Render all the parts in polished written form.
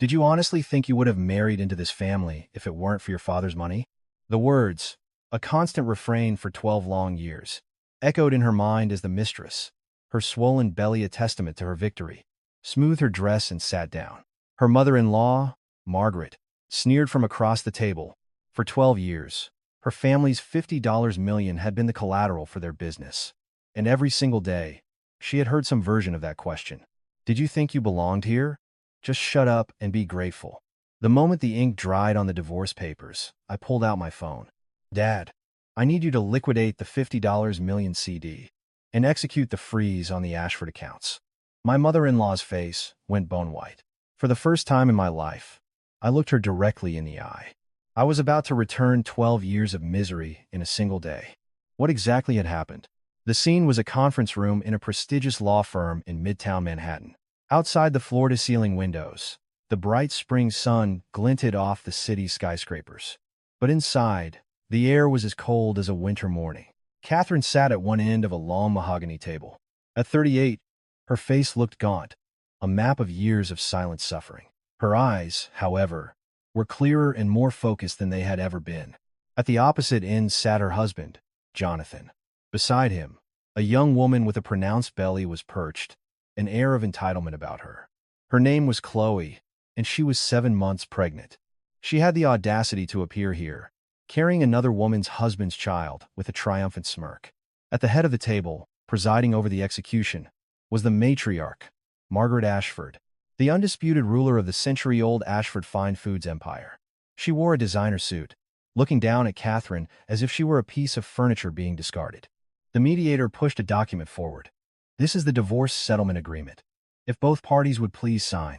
Did you honestly think you would have married into this family if it weren't for your father's money? The words, a constant refrain for 12 long years, echoed in her mind as the mistress, her swollen belly a testament to her victory, smoothed her dress and sat down. Her mother-in-law, Margaret, sneered from across the table. For 12 years, her family's $50 million had been the collateral for their business. And every single day, she had heard some version of that question. Did you think you belonged here? Just shut up and be grateful. The moment the ink dried on the divorce papers, I pulled out my phone. Dad, I need you to liquidate the $50 million CD and execute the freeze on the Ashford accounts. My mother-in-law's face went bone white. For the first time in my life, I looked her directly in the eye. I was about to return 12 years of misery in a single day. What exactly had happened? The scene was a conference room in a prestigious law firm in Midtown Manhattan. Outside the floor-to-ceiling windows, the bright spring sun glinted off the city's skyscrapers. But inside, the air was as cold as a winter morning. Catherine sat at one end of a long mahogany table. At 38, her face looked gaunt, a map of years of silent suffering. Her eyes, however, were clearer and more focused than they had ever been. At the opposite end sat her husband, Jonathan. Beside him, a young woman with a pronounced belly was perched, an air of entitlement about her. Her name was Chloe, and she was 7 months pregnant. She had the audacity to appear here, carrying another woman's husband's child with a triumphant smirk. At the head of the table, presiding over the execution, was the matriarch, Margaret Ashford, the undisputed ruler of the century-old Ashford Fine Foods empire. She wore a designer suit, looking down at Catherine as if she were a piece of furniture being discarded. The mediator pushed a document forward. This is the divorce settlement agreement. If both parties would please sign.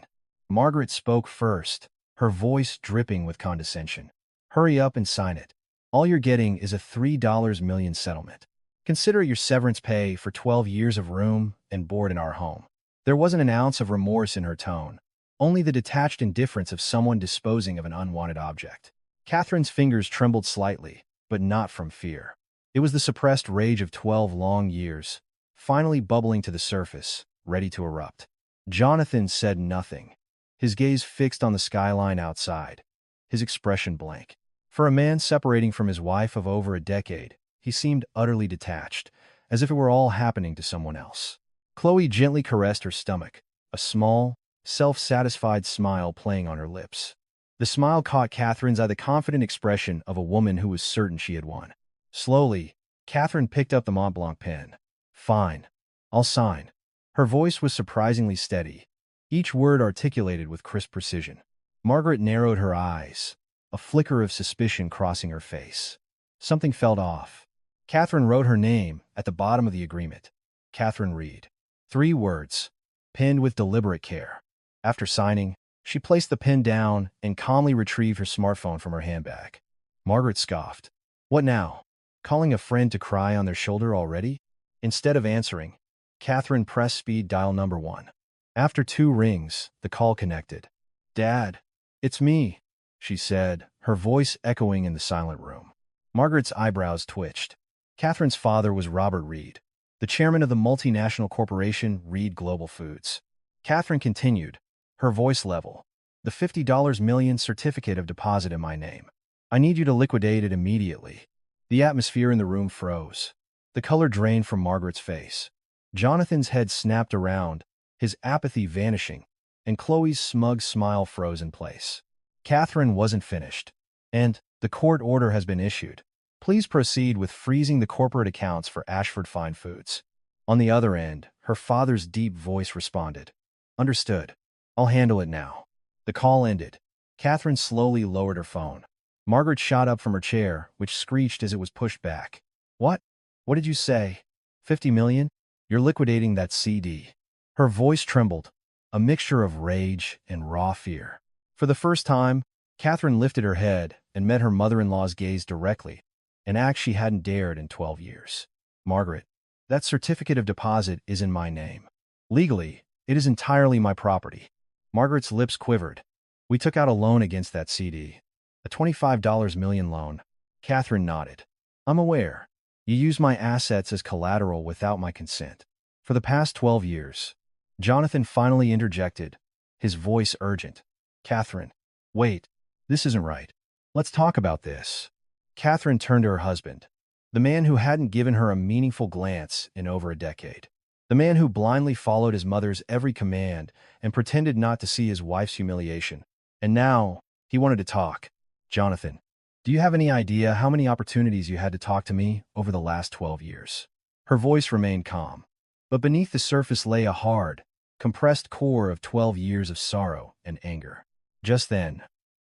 Margaret spoke first, her voice dripping with condescension. Hurry up and sign it. All you're getting is a $3 million settlement. Consider your severance pay for 12 years of room and board in our home. There wasn't an ounce of remorse in her tone, only the detached indifference of someone disposing of an unwanted object. Catherine's fingers trembled slightly, but not from fear. It was the suppressed rage of 12 long years, finally bubbling to the surface, ready to erupt. Jonathan said nothing, his gaze fixed on the skyline outside, his expression blank. For a man separating from his wife of over a decade, he seemed utterly detached, as if it were all happening to someone else. Chloe gently caressed her stomach, a small, self-satisfied smile playing on her lips. The smile caught Catherine's eye, the confident expression of a woman who was certain she had won. Slowly, Catherine picked up the Mont Blanc pen. Fine. I'll sign. Her voice was surprisingly steady, each word articulated with crisp precision. Margaret narrowed her eyes, a flicker of suspicion crossing her face. Something felt off. Catherine wrote her name at the bottom of the agreement. Catherine Reed. 3 words, penned with deliberate care. After signing, she placed the pen down and calmly retrieved her smartphone from her handbag. Margaret scoffed. What now? Calling a friend to cry on their shoulder already? Instead of answering, Catherine pressed speed dial number 1. After 2 rings, the call connected. Dad, it's me, she said, her voice echoing in the silent room. Margaret's eyebrows twitched. Catherine's father was Robert Reed, the chairman of the multinational corporation Reed Global Foods. Catherine continued, her voice level. The $50 million certificate of deposit in my name. I need you to liquidate it immediately. The atmosphere in the room froze. The color drained from Margaret's face. Jonathan's head snapped around, his apathy vanishing, and Chloe's smug smile froze in place. Catherine wasn't finished. And the court order has been issued. Please proceed with freezing the corporate accounts for Ashford Fine Foods. On the other end, her father's deep voice responded. Understood. I'll handle it now. The call ended. Catherine slowly lowered her phone. Margaret shot up from her chair, which screeched as it was pushed back. What? What did you say? 50 million? You're liquidating that CD. Her voice trembled, a mixture of rage and raw fear. For the first time, Catherine lifted her head and met her mother-in-law's gaze directly, an act she hadn't dared in 12 years. Margaret, that certificate of deposit is in my name. Legally, it is entirely my property. Margaret's lips quivered. We took out a loan against that CD. A $25 million loan. Catherine nodded. I'm aware. You used my assets as collateral without my consent. For the past 12 years. Jonathan finally interjected, his voice urgent. Catherine, wait, this isn't right. Let's talk about this. Catherine turned to her husband, the man who hadn't given her a meaningful glance in over a decade. The man who blindly followed his mother's every command and pretended not to see his wife's humiliation. And now, he wanted to talk. Jonathan, do you have any idea how many opportunities you had to talk to me over the last 12 years? Her voice remained calm, but beneath the surface lay a hard, compressed core of 12 years of sorrow and anger. Just then,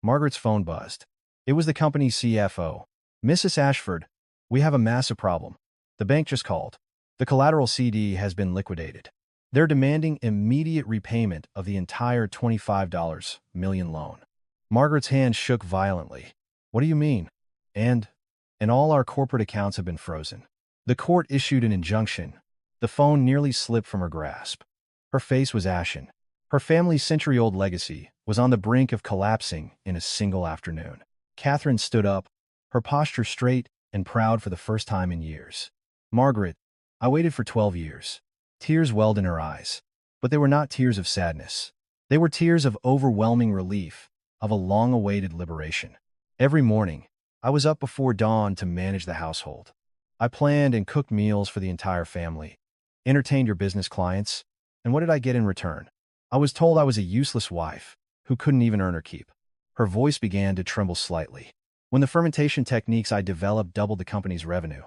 Margaret's phone buzzed. It was the company's CFO. Mrs. Ashford, we have a massive problem. The bank just called. The collateral CD has been liquidated. They're demanding immediate repayment of the entire $25 million loan. Margaret's hand shook violently. What do you mean? And all our corporate accounts have been frozen. The court issued an injunction. The phone nearly slipped from her grasp. Her face was ashen. Her family's century-old legacy was on the brink of collapsing in a single afternoon. Catherine stood up, her posture straight and proud for the first time in years. Margaret, I waited for 12 years. Tears welled in her eyes, but they were not tears of sadness. They were tears of overwhelming relief, of a long-awaited liberation. Every morning, I was up before dawn to manage the household. I planned and cooked meals for the entire family, entertained your business clients, and what did I get in return? I was told I was a useless wife who couldn't even earn her keep. Her voice began to tremble slightly. When the fermentation techniques I developed doubled the company's revenue,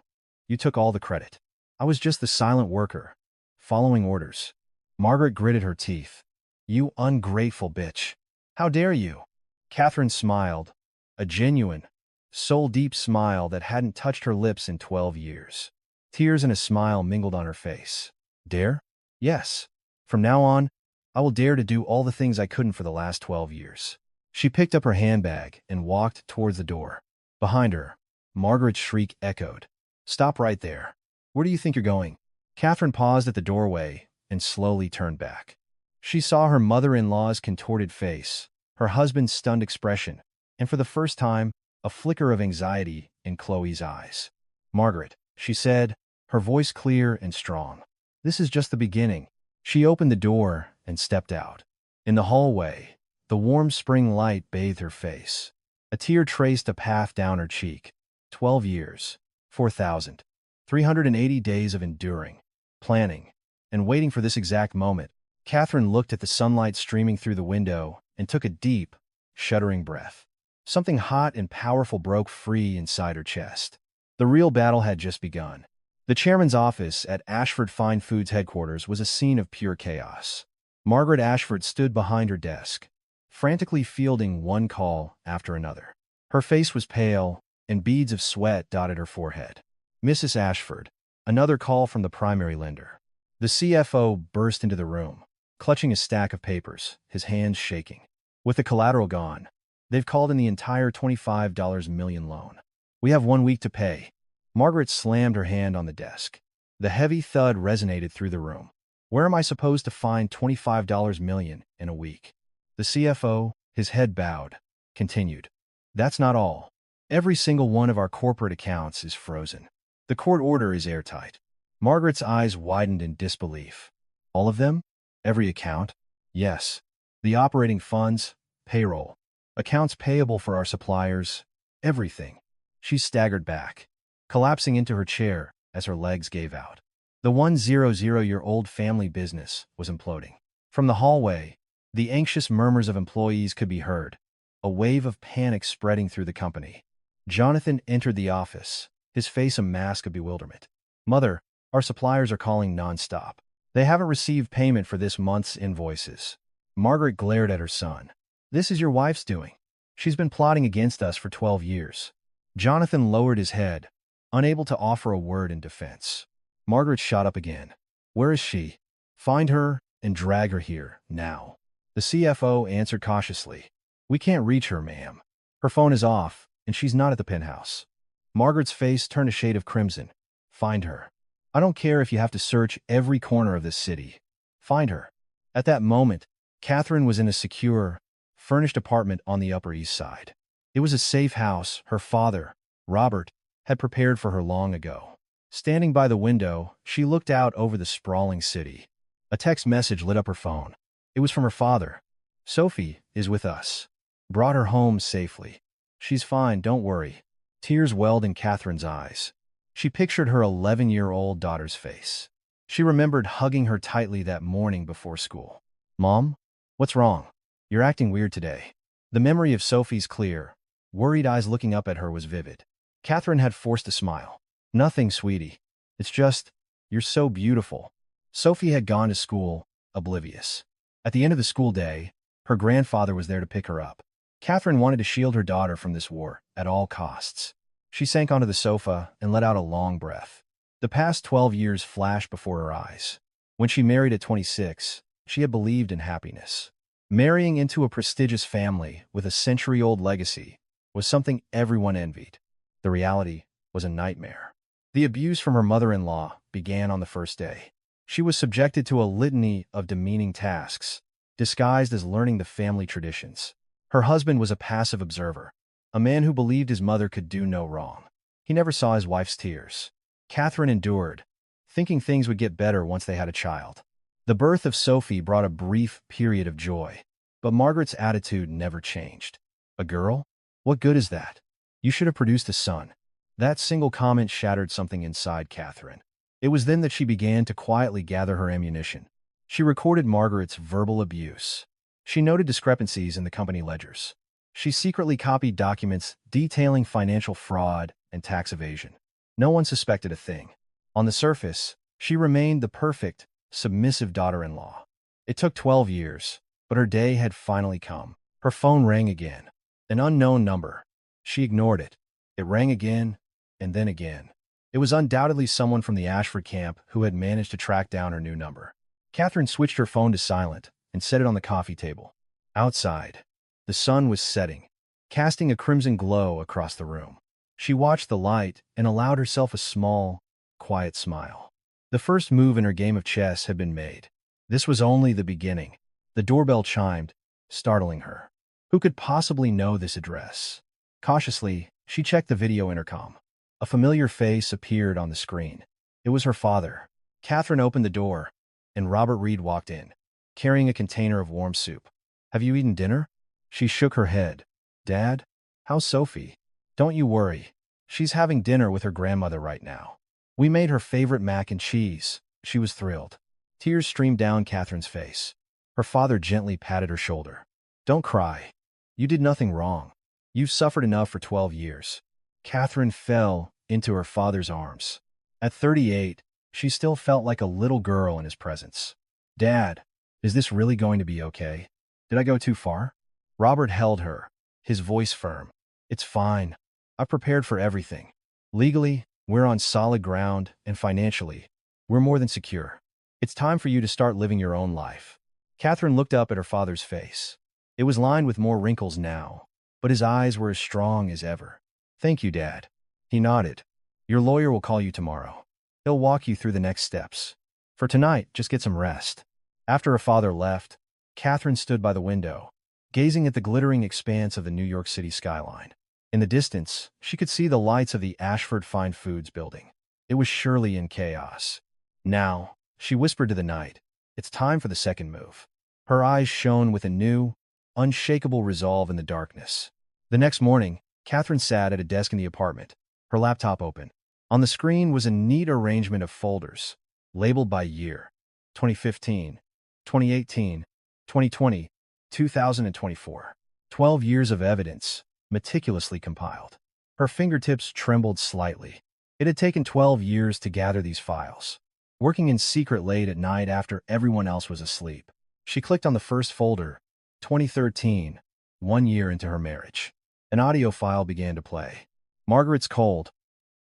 you took all the credit. I was just the silent worker, following orders. Margaret gritted her teeth. You ungrateful bitch. How dare you? Catherine smiled, a genuine, soul-deep smile that hadn't touched her lips in 12 years. Tears and a smile mingled on her face. Dare? Yes. From now on, I will dare to do all the things I couldn't for the last 12 years. She picked up her handbag and walked towards the door. Behind her, Margaret's shriek echoed. Stop right there. Where do you think you're going? Catherine paused at the doorway and slowly turned back. She saw her mother-in-law's contorted face, her husband's stunned expression, and for the first time, a flicker of anxiety in Chloe's eyes. Margaret, she said, her voice clear and strong. This is just the beginning. She opened the door and stepped out. In the hallway, the warm spring light bathed her face. A tear traced a path down her cheek. 12 years, 4,380 days of enduring, planning, and waiting for this exact moment. Catherine looked at the sunlight streaming through the window and took a deep, shuddering breath. Something hot and powerful broke free inside her chest. The real battle had just begun. The chairman's office at Ashford Fine Foods headquarters was a scene of pure chaos. Margaret Ashford stood behind her desk, frantically fielding one call after another. Her face was pale, and beads of sweat dotted her forehead. Mrs. Ashford, another call from the primary lender. The CFO burst into the room, clutching a stack of papers, his hands shaking. With the collateral gone, they've called in the entire $25 million loan. We have 1 week to pay. Margaret slammed her hand on the desk. The heavy thud resonated through the room. Where am I supposed to find $25 million in a week? The CFO, his head bowed, continued. That's not all. Every single one of our corporate accounts is frozen. The court order is airtight. Margaret's eyes widened in disbelief. All of them? Every account? Yes. The operating funds, payroll, accounts payable for our suppliers, everything. She staggered back, collapsing into her chair as her legs gave out. The 100-year-old family business was imploding. From the hallway, the anxious murmurs of employees could be heard, a wave of panic spreading through the company. Jonathan entered the office, his face a mask of bewilderment. Mother, our suppliers are calling nonstop. They haven't received payment for this month's invoices. Margaret glared at her son. This is your wife's doing. She's been plotting against us for 12 years. Jonathan lowered his head, unable to offer a word in defense. Margaret shot up again. Where is she? Find her and drag her here, now. The CFO answered cautiously. We can't reach her, ma'am. Her phone is off, and she's not at the penthouse. Margaret's face turned a shade of crimson. Find her. I don't care if you have to search every corner of this city. Find her. At that moment, Catherine was in a secure, furnished apartment on the Upper East Side. It was a safe house her father, Robert, had prepared for her long ago. Standing by the window, she looked out over the sprawling city. A text message lit up her phone. It was from her father. Sophie is with us. Brought her home safely. She's fine, don't worry. Tears welled in Catherine's eyes. She pictured her 11-year-old daughter's face. She remembered hugging her tightly that morning before school. Mom? What's wrong? You're acting weird today. The memory of Sophie's clear, worried eyes looking up at her was vivid. Catherine had forced a smile. Nothing, sweetie. It's just, you're so beautiful. Sophie had gone to school, oblivious. At the end of the school day, her grandfather was there to pick her up. Catherine wanted to shield her daughter from this war at all costs. She sank onto the sofa and let out a long breath. The past 12 years flashed before her eyes. When she married at 26, she had believed in happiness. Marrying into a prestigious family with a century-old legacy was something everyone envied. The reality was a nightmare. The abuse from her mother-in-law began on the first day. She was subjected to a litany of demeaning tasks, disguised as learning the family traditions. Her husband was a passive observer, a man who believed his mother could do no wrong. He never saw his wife's tears. Catherine endured, thinking things would get better once they had a child. The birth of Sophie brought a brief period of joy, but Margaret's attitude never changed. A girl? What good is that? You should have produced a son. That single comment shattered something inside Catherine. It was then that she began to quietly gather her ammunition. She recorded Margaret's verbal abuse. She noted discrepancies in the company ledgers. She secretly copied documents detailing financial fraud and tax evasion. No one suspected a thing. On the surface, she remained the perfect, submissive daughter-in-law. It took 12 years, but her day had finally come. Her phone rang again. An unknown number. She ignored it. It rang again, and then again. It was undoubtedly someone from the Ashford camp who had managed to track down her new number. Catherine switched her phone to silent and set it on the coffee table. Outside, the sun was setting, casting a crimson glow across the room. She watched the light and allowed herself a small, quiet smile. The first move in her game of chess had been made. This was only the beginning. The doorbell chimed, startling her. Who could possibly know this address? Cautiously, she checked the video intercom. A familiar face appeared on the screen. It was her father. Catherine opened the door, and Robert Reed walked in, carrying a container of warm soup. Have you eaten dinner? She shook her head. Dad? How's Sophie? Don't you worry. She's having dinner with her grandmother right now. We made her favorite mac and cheese. She was thrilled. Tears streamed down Catherine's face. Her father gently patted her shoulder. Don't cry. You did nothing wrong. You've suffered enough for 12 years. Catherine fell into her father's arms. At 38, she still felt like a little girl in his presence. Dad, is this really going to be okay? Did I go too far? Robert held her, his voice firm. It's fine. I've prepared for everything. Legally, we're on solid ground, and financially, we're more than secure. It's time for you to start living your own life. Catherine looked up at her father's face. It was lined with more wrinkles now, but his eyes were as strong as ever. Thank you, Dad. He nodded. Your lawyer will call you tomorrow. He'll walk you through the next steps. For tonight, just get some rest. After her father left, Catherine stood by the window, gazing at the glittering expanse of the New York City skyline. In the distance, she could see the lights of the Ashford Fine Foods building. It was surely in chaos. Now, she whispered to the night, it's time for the second move. Her eyes shone with a new, unshakable resolve in the darkness. The next morning, Catherine sat at a desk in the apartment, her laptop open. On the screen was a neat arrangement of folders, labeled by year: 2015, 2018, 2020, 2024. 12 years of evidence, meticulously compiled. Her fingertips trembled slightly. It had taken 12 years to gather these files, working in secret late at night after everyone else was asleep. She clicked on the first folder, 2013, 1 year into her marriage. An audio file began to play. Margaret's cold,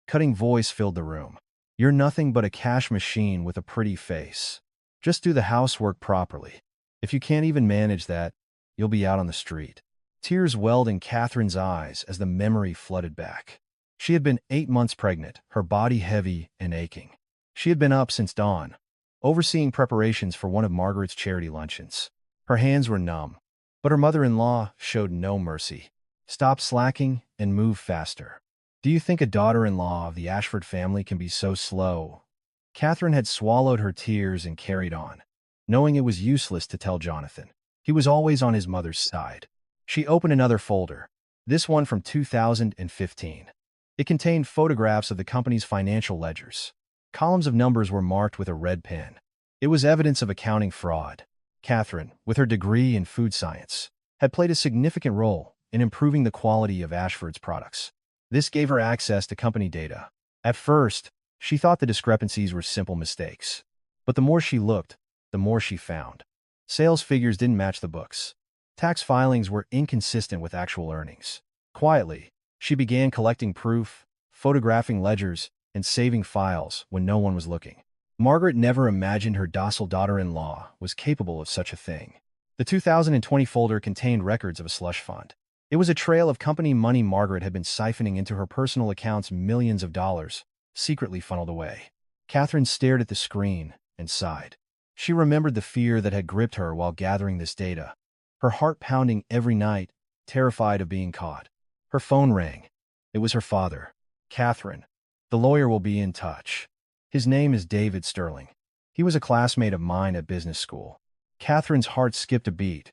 cutting voice filled the room. You're nothing but a cash machine with a pretty face. Just do the housework properly. If you can't even manage that, you'll be out on the street. Tears welled in Catherine's eyes as the memory flooded back. She had been 8 months pregnant, her body heavy and aching. She had been up since dawn, overseeing preparations for one of Margaret's charity luncheons. Her hands were numb, but her mother-in-law showed no mercy. Stop slacking and move faster. Do you think a daughter-in-law of the Ashford family can be so slow? Catherine had swallowed her tears and carried on, knowing it was useless to tell Jonathan. He was always on his mother's side. She opened another folder, this one from 2015. It contained photographs of the company's financial ledgers. Columns of numbers were marked with a red pen. It was evidence of accounting fraud. Catherine, with her degree in food science, had played a significant role in improving the quality of Ashford's products. This gave her access to company data. At first, she thought the discrepancies were simple mistakes. But the more she looked, the more she found. Sales figures didn't match the books. Tax filings were inconsistent with actual earnings. Quietly, she began collecting proof, photographing ledgers, and saving files when no one was looking. Margaret never imagined her docile daughter-in-law was capable of such a thing. The 2020 folder contained records of a slush fund. It was a trail of company money Margaret had been siphoning into her personal accounts, millions of dollars, secretly funneled away. Catherine stared at the screen and sighed. She remembered the fear that had gripped her while gathering this data, her heart pounding every night, terrified of being caught. Her phone rang. It was her father. "Catherine, the lawyer will be in touch. His name is David Sterling. He was a classmate of mine at business school." Catherine's heart skipped a beat.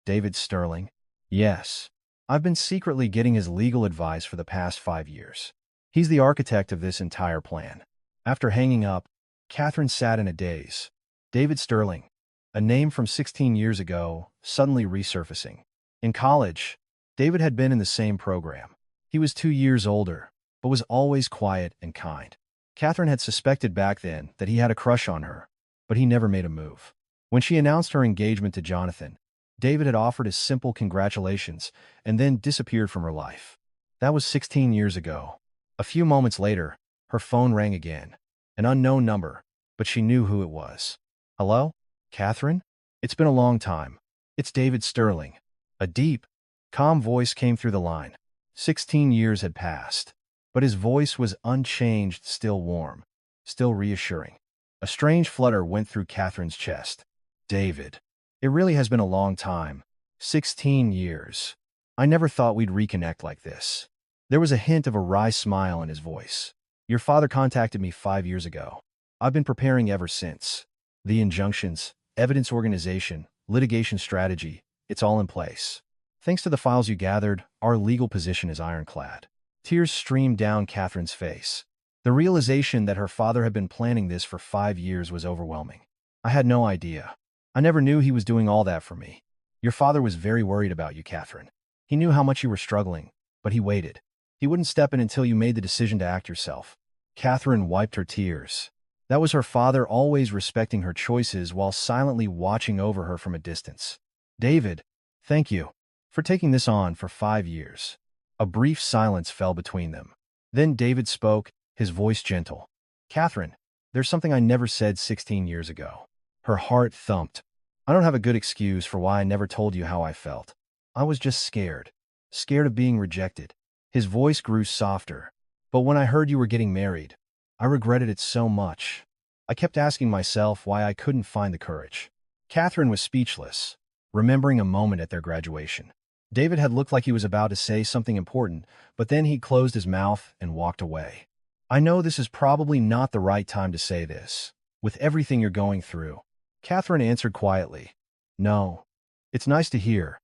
"David Sterling?" "Yes. I've been secretly getting his legal advice for the past 5 years. He's the architect of this entire plan." After hanging up, Catherine sat in a daze. David Sterling, a name from 16 years ago, suddenly resurfacing. In college, David had been in the same program. He was 2 years older, but was always quiet and kind. Catherine had suspected back then that he had a crush on her, but he never made a move. When she announced her engagement to Jonathan, David had offered a simple congratulations and then disappeared from her life. That was 16 years ago. A few moments later, her phone rang again. An unknown number, but she knew who it was. "Hello? Catherine? It's been a long time. It's David Sterling." A deep, calm voice came through the line. 16 years had passed, but his voice was unchanged, still warm, still reassuring. A strange flutter went through Catherine's chest. "David, it really has been a long time. 16 years. I never thought we'd reconnect like this." There was a hint of a wry smile in his voice. "Your father contacted me 5 years ago. I've been preparing ever since. The injunctions, evidence organization, litigation strategy, it's all in place. Thanks to the files you gathered, our legal position is ironclad." Tears streamed down Catherine's face. The realization that her father had been planning this for 5 years was overwhelming. "I had no idea. I never knew he was doing all that for me. Your father was very worried about you, Catherine. He knew how much you were struggling, but he waited. He wouldn't step in until you made the decision to act yourself." Catherine wiped her tears. That was her father, always respecting her choices while silently watching over her from a distance. "David, thank you for taking this on for 5 years. A brief silence fell between them. Then David spoke, his voice gentle. "Catherine, there's something I never said 16 years ago." Her heart thumped. "I don't have a good excuse for why I never told you how I felt. I was just scared. Scared of being rejected." His voice grew softer. "But when I heard you were getting married, I regretted it so much. I kept asking myself why I couldn't find the courage." Catherine was speechless, remembering a moment at their graduation. David had looked like he was about to say something important, but then he closed his mouth and walked away. "I know this is probably not the right time to say this, with everything you're going through," Catherine answered quietly. "No, it's nice to hear.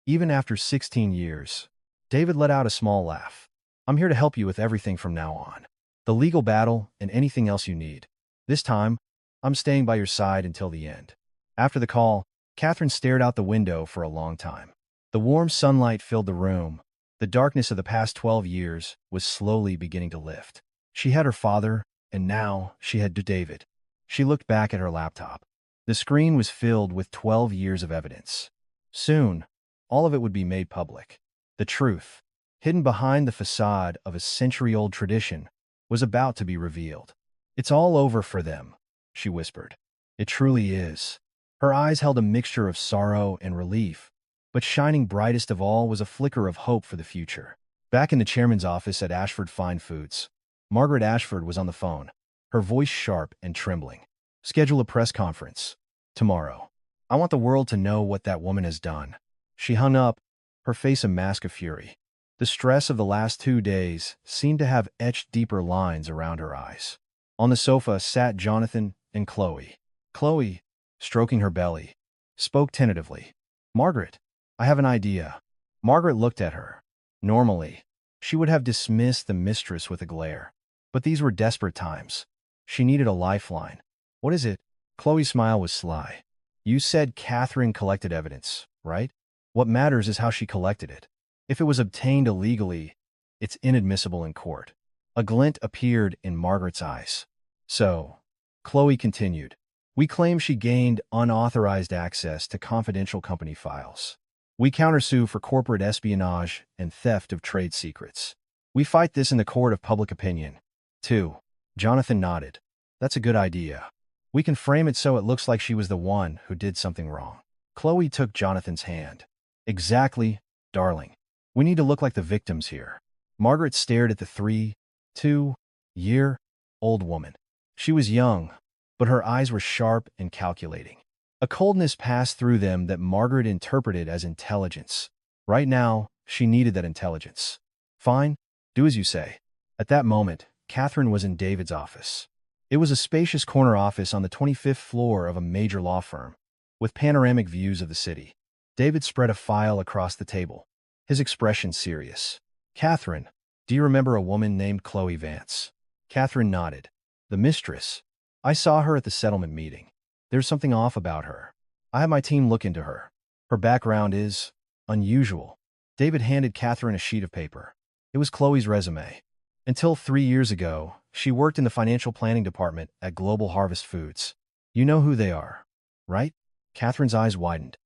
Even after 16 years. David let out a small laugh. "I'm here to help you with everything from now on. The legal battle and anything else you need. This time, I'm staying by your side until the end." After the call, Catherine stared out the window for a long time. The warm sunlight filled the room. The darkness of the past 12 years was slowly beginning to lift. She had her father, and now she had David. She looked back at her laptop. The screen was filled with 12 years of evidence. Soon, all of it would be made public. The truth, hidden behind the facade of a century-old tradition, was about to be revealed. "It's all over for them," she whispered. "It truly is." Her eyes held a mixture of sorrow and relief, but shining brightest of all was a flicker of hope for the future. Back in the chairman's office at Ashford Fine Foods, Margaret Ashford was on the phone, her voice sharp and trembling. "Schedule a press conference. Tomorrow. I want the world to know what that woman has done." She hung up, her face a mask of fury. The stress of the last 2 days seemed to have etched deeper lines around her eyes. On the sofa sat Jonathan and Chloe. Chloe, stroking her belly, spoke tentatively. Margaret, I have an idea. Margaret looked at her. Normally, she would have dismissed the mistress with a glare. But these were desperate times. She needed a lifeline. What is it? Chloe's smile was sly. You said Catherine collected evidence, right? What matters is how she collected it. If it was obtained illegally, it's inadmissible in court. A glint appeared in Margaret's eyes. So, Chloe continued, we claim she gained unauthorized access to confidential company files. We countersue for corporate espionage and theft of trade secrets. We fight this in the court of public opinion. 2. Jonathan nodded. That's a good idea. We can frame it so it looks like she was the one who did something wrong. Chloe took Jonathan's hand. Exactly, darling. We need to look like the victims here. Margaret stared at the 2-year-old woman. She was young, but her eyes were sharp and calculating. A coldness passed through them that Margaret interpreted as intelligence. Right now, she needed that intelligence. Fine, do as you say. At that moment, Catherine was in David's office. It was a spacious corner office on the 25th floor of a major law firm, with panoramic views of the city. David spread a file across the table, his expression serious. Catherine, do you remember a woman named Chloe Vance? Catherine nodded. The mistress. I saw her at the settlement meeting. There's something off about her. I have my team look into her. Her background is unusual. David handed Catherine a sheet of paper. It was Chloe's resume. Until 3 years ago, she worked in the financial planning department at Global Harvest Foods. You know who they are, right? Catherine's eyes widened.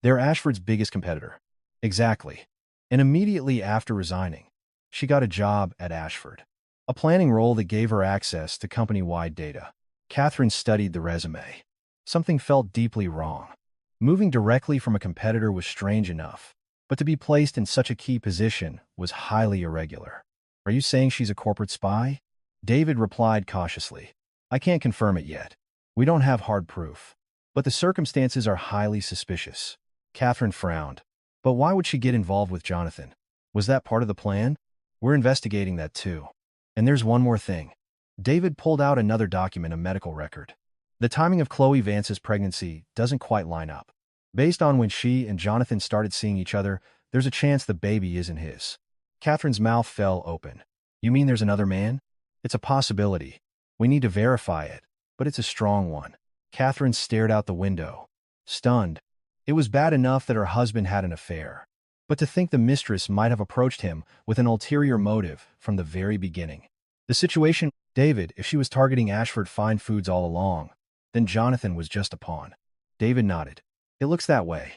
They're Ashford's biggest competitor. Exactly. And immediately after resigning, she got a job at Ashford, a planning role that gave her access to company-wide data. Catherine studied the resume. Something felt deeply wrong. Moving directly from a competitor was strange enough, but to be placed in such a key position was highly irregular. Are you saying she's a corporate spy? David replied cautiously. I can't confirm it yet. We don't have hard proof. But the circumstances are highly suspicious. Catherine frowned. But why would she get involved with Jonathan? Was that part of the plan? We're investigating that too. And there's one more thing. David pulled out another document, a medical record. The timing of Chloe Vance's pregnancy doesn't quite line up. Based on when she and Jonathan started seeing each other, there's a chance the baby isn't his. Catherine's mouth fell open. You mean there's another man? It's a possibility. We need to verify it, but it's a strong one. Catherine stared out the window, stunned. It was bad enough that her husband had an affair, but to think the mistress might have approached him with an ulterior motive from the very beginning. The situation, David, if she was targeting Ashford Fine Foods all along, then Jonathan was just a pawn. David nodded. It looks that way.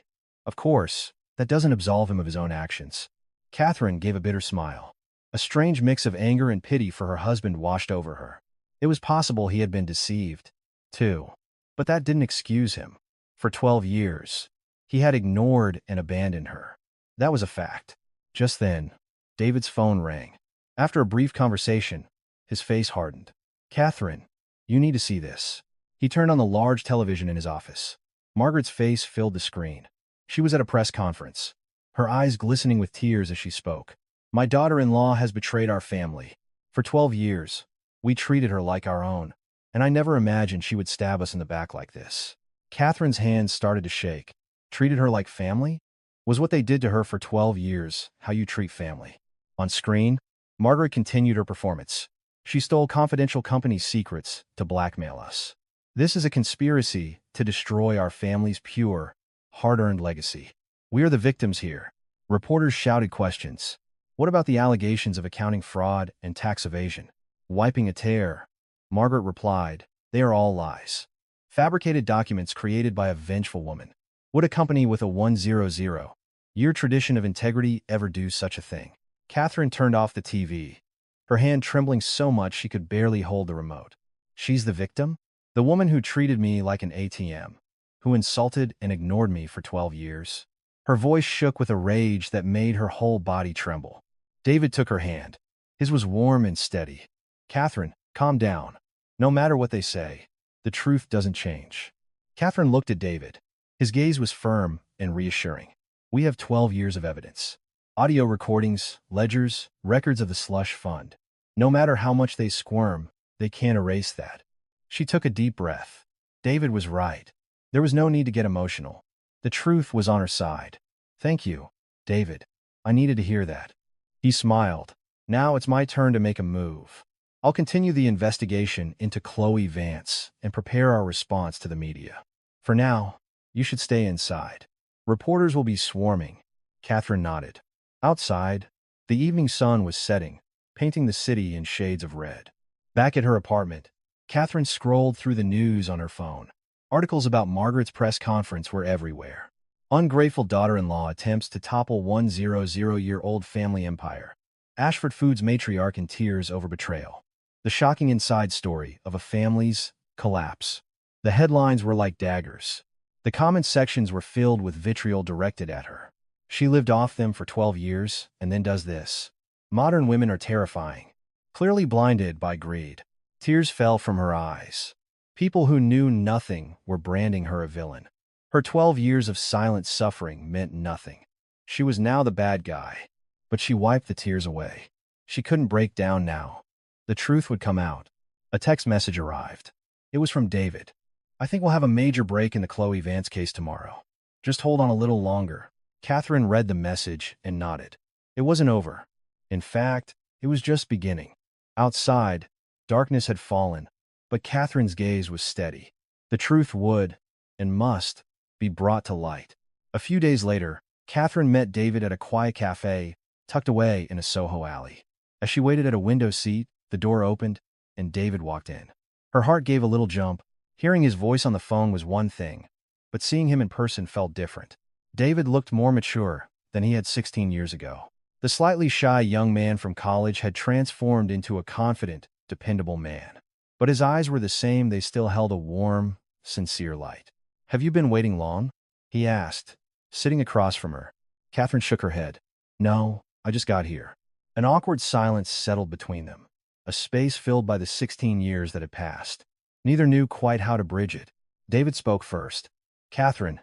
Of course, that doesn't absolve him of his own actions. Catherine gave a bitter smile. A strange mix of anger and pity for her husband washed over her. It was possible he had been deceived, too. But that didn't excuse him. For 12 years, he had ignored and abandoned her. That was a fact. Just then, David's phone rang. After a brief conversation, his face hardened. Catherine, you need to see this. He turned on the large television in his office. Margaret's face filled the screen. She was at a press conference, her eyes glistening with tears as she spoke. My daughter-in-law has betrayed our family. For 12 years, we treated her like our own, and I never imagined she would stab us in the back like this. Catherine's hands started to shake. Treated her like family? Was what they did to her for 12 years how you treat family? On screen, Margaret continued her performance. She stole confidential company secrets to blackmail us. This is a conspiracy to destroy our family's pure, hard-earned legacy. We are the victims here. Reporters shouted questions. What about the allegations of accounting fraud and tax evasion? Wiping a tear. Margaret replied, they are all lies. Fabricated documents created by a vengeful woman. Would a company with a 100-year tradition of integrity ever do such a thing? Catherine turned off the TV, her hand trembling so much she could barely hold the remote. She's the victim? The woman who treated me like an ATM, who insulted and ignored me for 12 years. Her voice shook with a rage that made her whole body tremble. David took her hand. His was warm and steady. Catherine, calm down. No matter what they say, the truth doesn't change. Catherine looked at David. His gaze was firm and reassuring. We have 12 years of evidence. Audio recordings, ledgers, records of the slush fund. No matter how much they squirm, they can't erase that. She took a deep breath. David was right. There was no need to get emotional. The truth was on her side. Thank you, David. I needed to hear that. He smiled. Now it's my turn to make a move. I'll continue the investigation into Chloe Vance and prepare our response to the media. For now, you should stay inside. Reporters will be swarming. Catherine nodded. Outside, the evening sun was setting, painting the city in shades of red. Back at her apartment, Catherine scrolled through the news on her phone. Articles about Margaret's press conference were everywhere. Ungrateful daughter-in-law attempts to topple 100-year-old family empire. Ashford Foods matriarch in tears over betrayal. The shocking inside story of a family's collapse. The headlines were like daggers. The comment sections were filled with vitriol directed at her. She lived off them for 12 years and then does this. Modern women are terrifying. Clearly blinded by greed. Tears fell from her eyes. People who knew nothing were branding her a villain. Her 12 years of silent suffering meant nothing. She was now the bad guy. But she wiped the tears away. She couldn't break down now. The truth would come out. A text message arrived. It was from David. I think we'll have a major break in the Chloe Vance case tomorrow. Just hold on a little longer. Catherine read the message and nodded. It wasn't over. In fact, it was just beginning. Outside, darkness had fallen, but Catherine's gaze was steady. The truth would, and must, be brought to light. A few days later, Catherine met David at a quiet cafe, tucked away in a Soho alley. As she waited at a window seat, the door opened, and David walked in. Her heart gave a little jump. Hearing his voice on the phone was one thing, but seeing him in person felt different. David looked more mature than he had 16 years ago. The slightly shy young man from college had transformed into a confident, dependable man. But his eyes were the same, they still held a warm, sincere light. Have you been waiting long? He asked, sitting across from her. Catherine shook her head. No, I just got here. An awkward silence settled between them, a space filled by the 16 years that had passed. Neither knew quite how to bridge it. David spoke first. Catherine,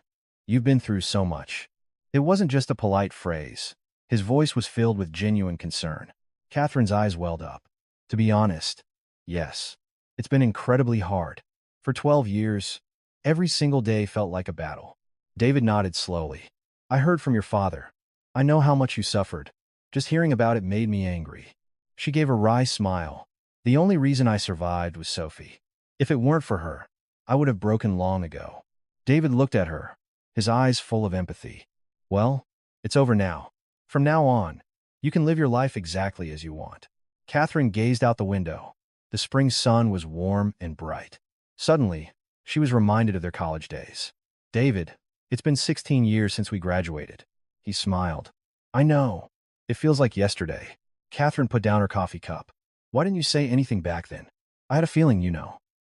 you've been through so much. It wasn't just a polite phrase. His voice was filled with genuine concern. Catherine's eyes welled up. To be honest, yes. It's been incredibly hard. For 12 years, every single day felt like a battle. David nodded slowly. I heard from your father. I know how much you suffered. Just hearing about it made me angry. She gave a wry smile. The only reason I survived was Sophie. If it weren't for her, I would have broken long ago. David looked at her, his eyes full of empathy. Well, it's over now. From now on, you can live your life exactly as you want. Catherine gazed out the window. The spring sun was warm and bright. Suddenly, she was reminded of their college days. David, it's been 16 years since we graduated. He smiled. I know. It feels like yesterday. Catherine put down her coffee cup. Why didn't you say anything back then? I had a feeling,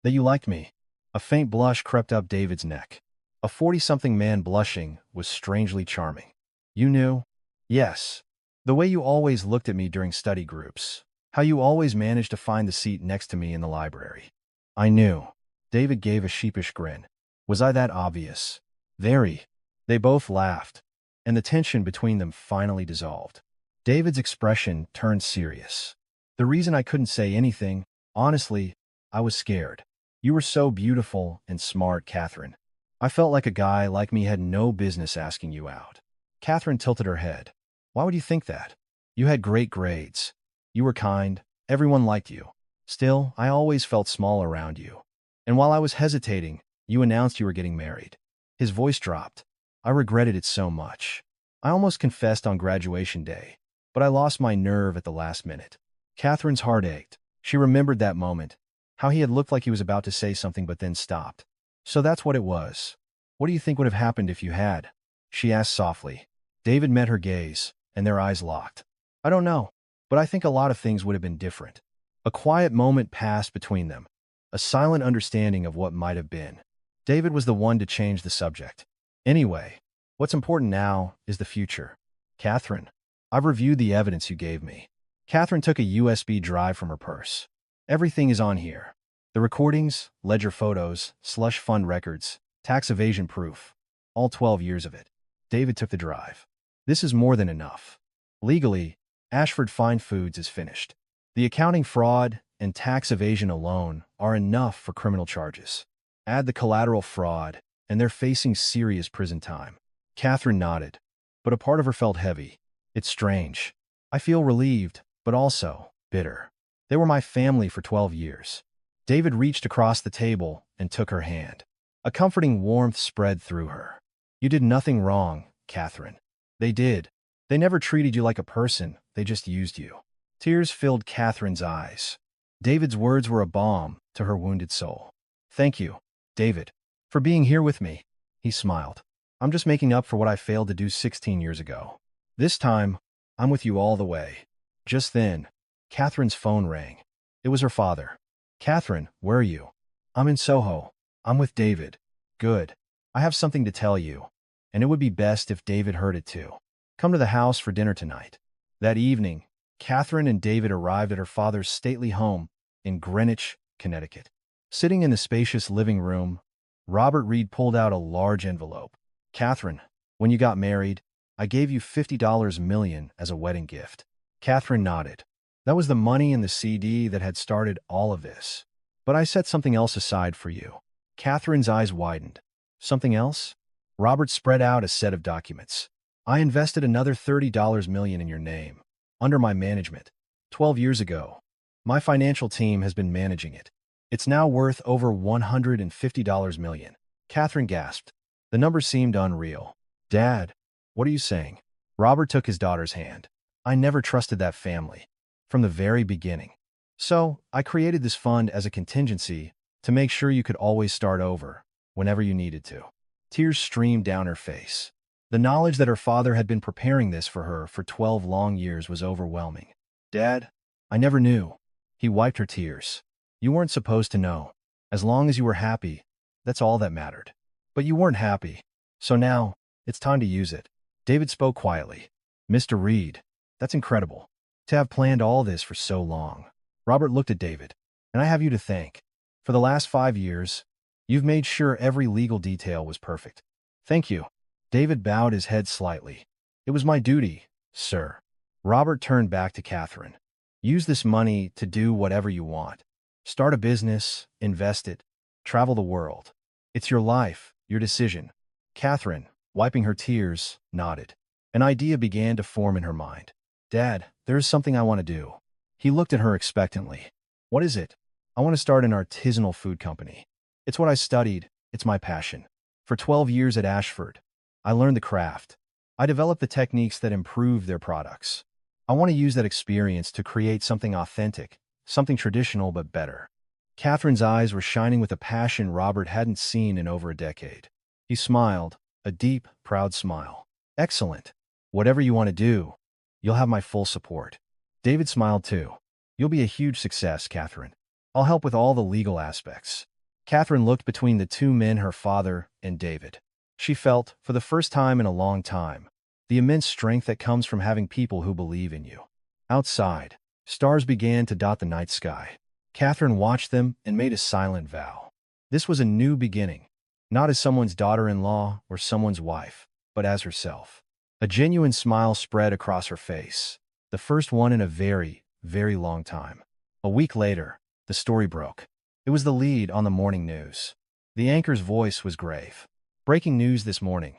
that you liked me. A faint blush crept up David's neck. A 40-something man blushing was strangely charming. You knew? Yes. The way you always looked at me during study groups. How you always managed to find the seat next to me in the library. I knew. David gave a sheepish grin. Was I that obvious? Very. They both laughed, and the tension between them finally dissolved. David's expression turned serious. The reason I couldn't say anything, honestly, I was scared. You were so beautiful and smart, Catherine. I felt like a guy like me had no business asking you out. Catherine tilted her head. Why would you think that? You had great grades. You were kind. Everyone liked you. Still, I always felt small around you. And while I was hesitating, you announced you were getting married. His voice dropped. I regretted it so much. I almost confessed on graduation day, but I lost my nerve at the last minute. Catherine's heart ached. She remembered that moment, how he had looked like he was about to say something but then stopped. So that's what it was. What do you think would have happened if you had? She asked softly. David met her gaze, and their eyes locked. I don't know, but I think a lot of things would have been different. A quiet moment passed between them, a silent understanding of what might have been. David was the one to change the subject. Anyway, what's important now is the future. Catherine, I've reviewed the evidence you gave me. Catherine took a USB drive from her purse. Everything is on here. The recordings, ledger photos, slush fund records, tax evasion proof. All 12 years of it. David took the drive. This is more than enough. Legally, Ashford Fine Foods is finished. The accounting fraud and tax evasion alone are enough for criminal charges. Add the collateral fraud, and they're facing serious prison time. Catherine nodded, but a part of her felt heavy. It's strange. I feel relieved, but also bitter. They were my family for 12 years. David reached across the table and took her hand. A comforting warmth spread through her. You did nothing wrong, Catherine. They did. They never treated you like a person, they just used you. Tears filled Catherine's eyes. David's words were a balm to her wounded soul. Thank you, David, for being here with me. He smiled. I'm just making up for what I failed to do 16 years ago. This time, I'm with you all the way. Just then, Catherine's phone rang. It was her father. Catherine, where are you? I'm in Soho. I'm with David. Good. I have something to tell you, and it would be best if David heard it too. Come to the house for dinner tonight. That evening, Catherine and David arrived at her father's stately home in Greenwich, Connecticut. Sitting in the spacious living room, Robert Reed pulled out a large envelope. Catherine, when you got married, I gave you $50 million as a wedding gift. Catherine nodded. That was the money in the CD that had started all of this. But I set something else aside for you. Catherine's eyes widened. Something else? Robert spread out a set of documents. I invested another $30 million in your name, under my management, 12 years ago. My financial team has been managing it. It's now worth over $150 million. Catherine gasped. The number seemed unreal. Dad, what are you saying? Robert took his daughter's hand. I never trusted that family. From the very beginning. So, I created this fund as a contingency to make sure you could always start over, whenever you needed to. Tears streamed down her face. The knowledge that her father had been preparing this for her for 12 long years was overwhelming. Dad, I never knew. He wiped her tears. You weren't supposed to know. As long as you were happy, that's all that mattered. But you weren't happy. So now, it's time to use it. David spoke quietly. Mr. Reed, that's incredible. To have planned all this for so long. Robert looked at David. And I have you to thank. For the last 5 years, you've made sure every legal detail was perfect. Thank you. David bowed his head slightly. It was my duty, sir. Robert turned back to Catherine. Use this money to do whatever you want. Start a business, invest it, travel the world. It's your life, your decision. Catherine, wiping her tears, nodded. An idea began to form in her mind. Dad, there is something I want to do. He looked at her expectantly. What is it? I want to start an artisanal food company. It's what I studied. It's my passion. For 12 years at Ashford, I learned the craft. I developed the techniques that improve their products. I want to use that experience to create something authentic, something traditional but better. Catherine's eyes were shining with a passion Robert hadn't seen in over a decade. He smiled, a deep, proud smile. Excellent. Whatever you want to do, you'll have my full support. David smiled too. You'll be a huge success, Catherine. I'll help with all the legal aspects. Catherine looked between the two men, her father and David. She felt, for the first time in a long time, the immense strength that comes from having people who believe in you. Outside, stars began to dot the night sky. Catherine watched them and made a silent vow. This was a new beginning, not as someone's daughter-in-law or someone's wife, but as herself. A genuine smile spread across her face, the first one in a very, very long time. A week later, the story broke. It was the lead on the morning news. The anchor's voice was grave. Breaking news this morning.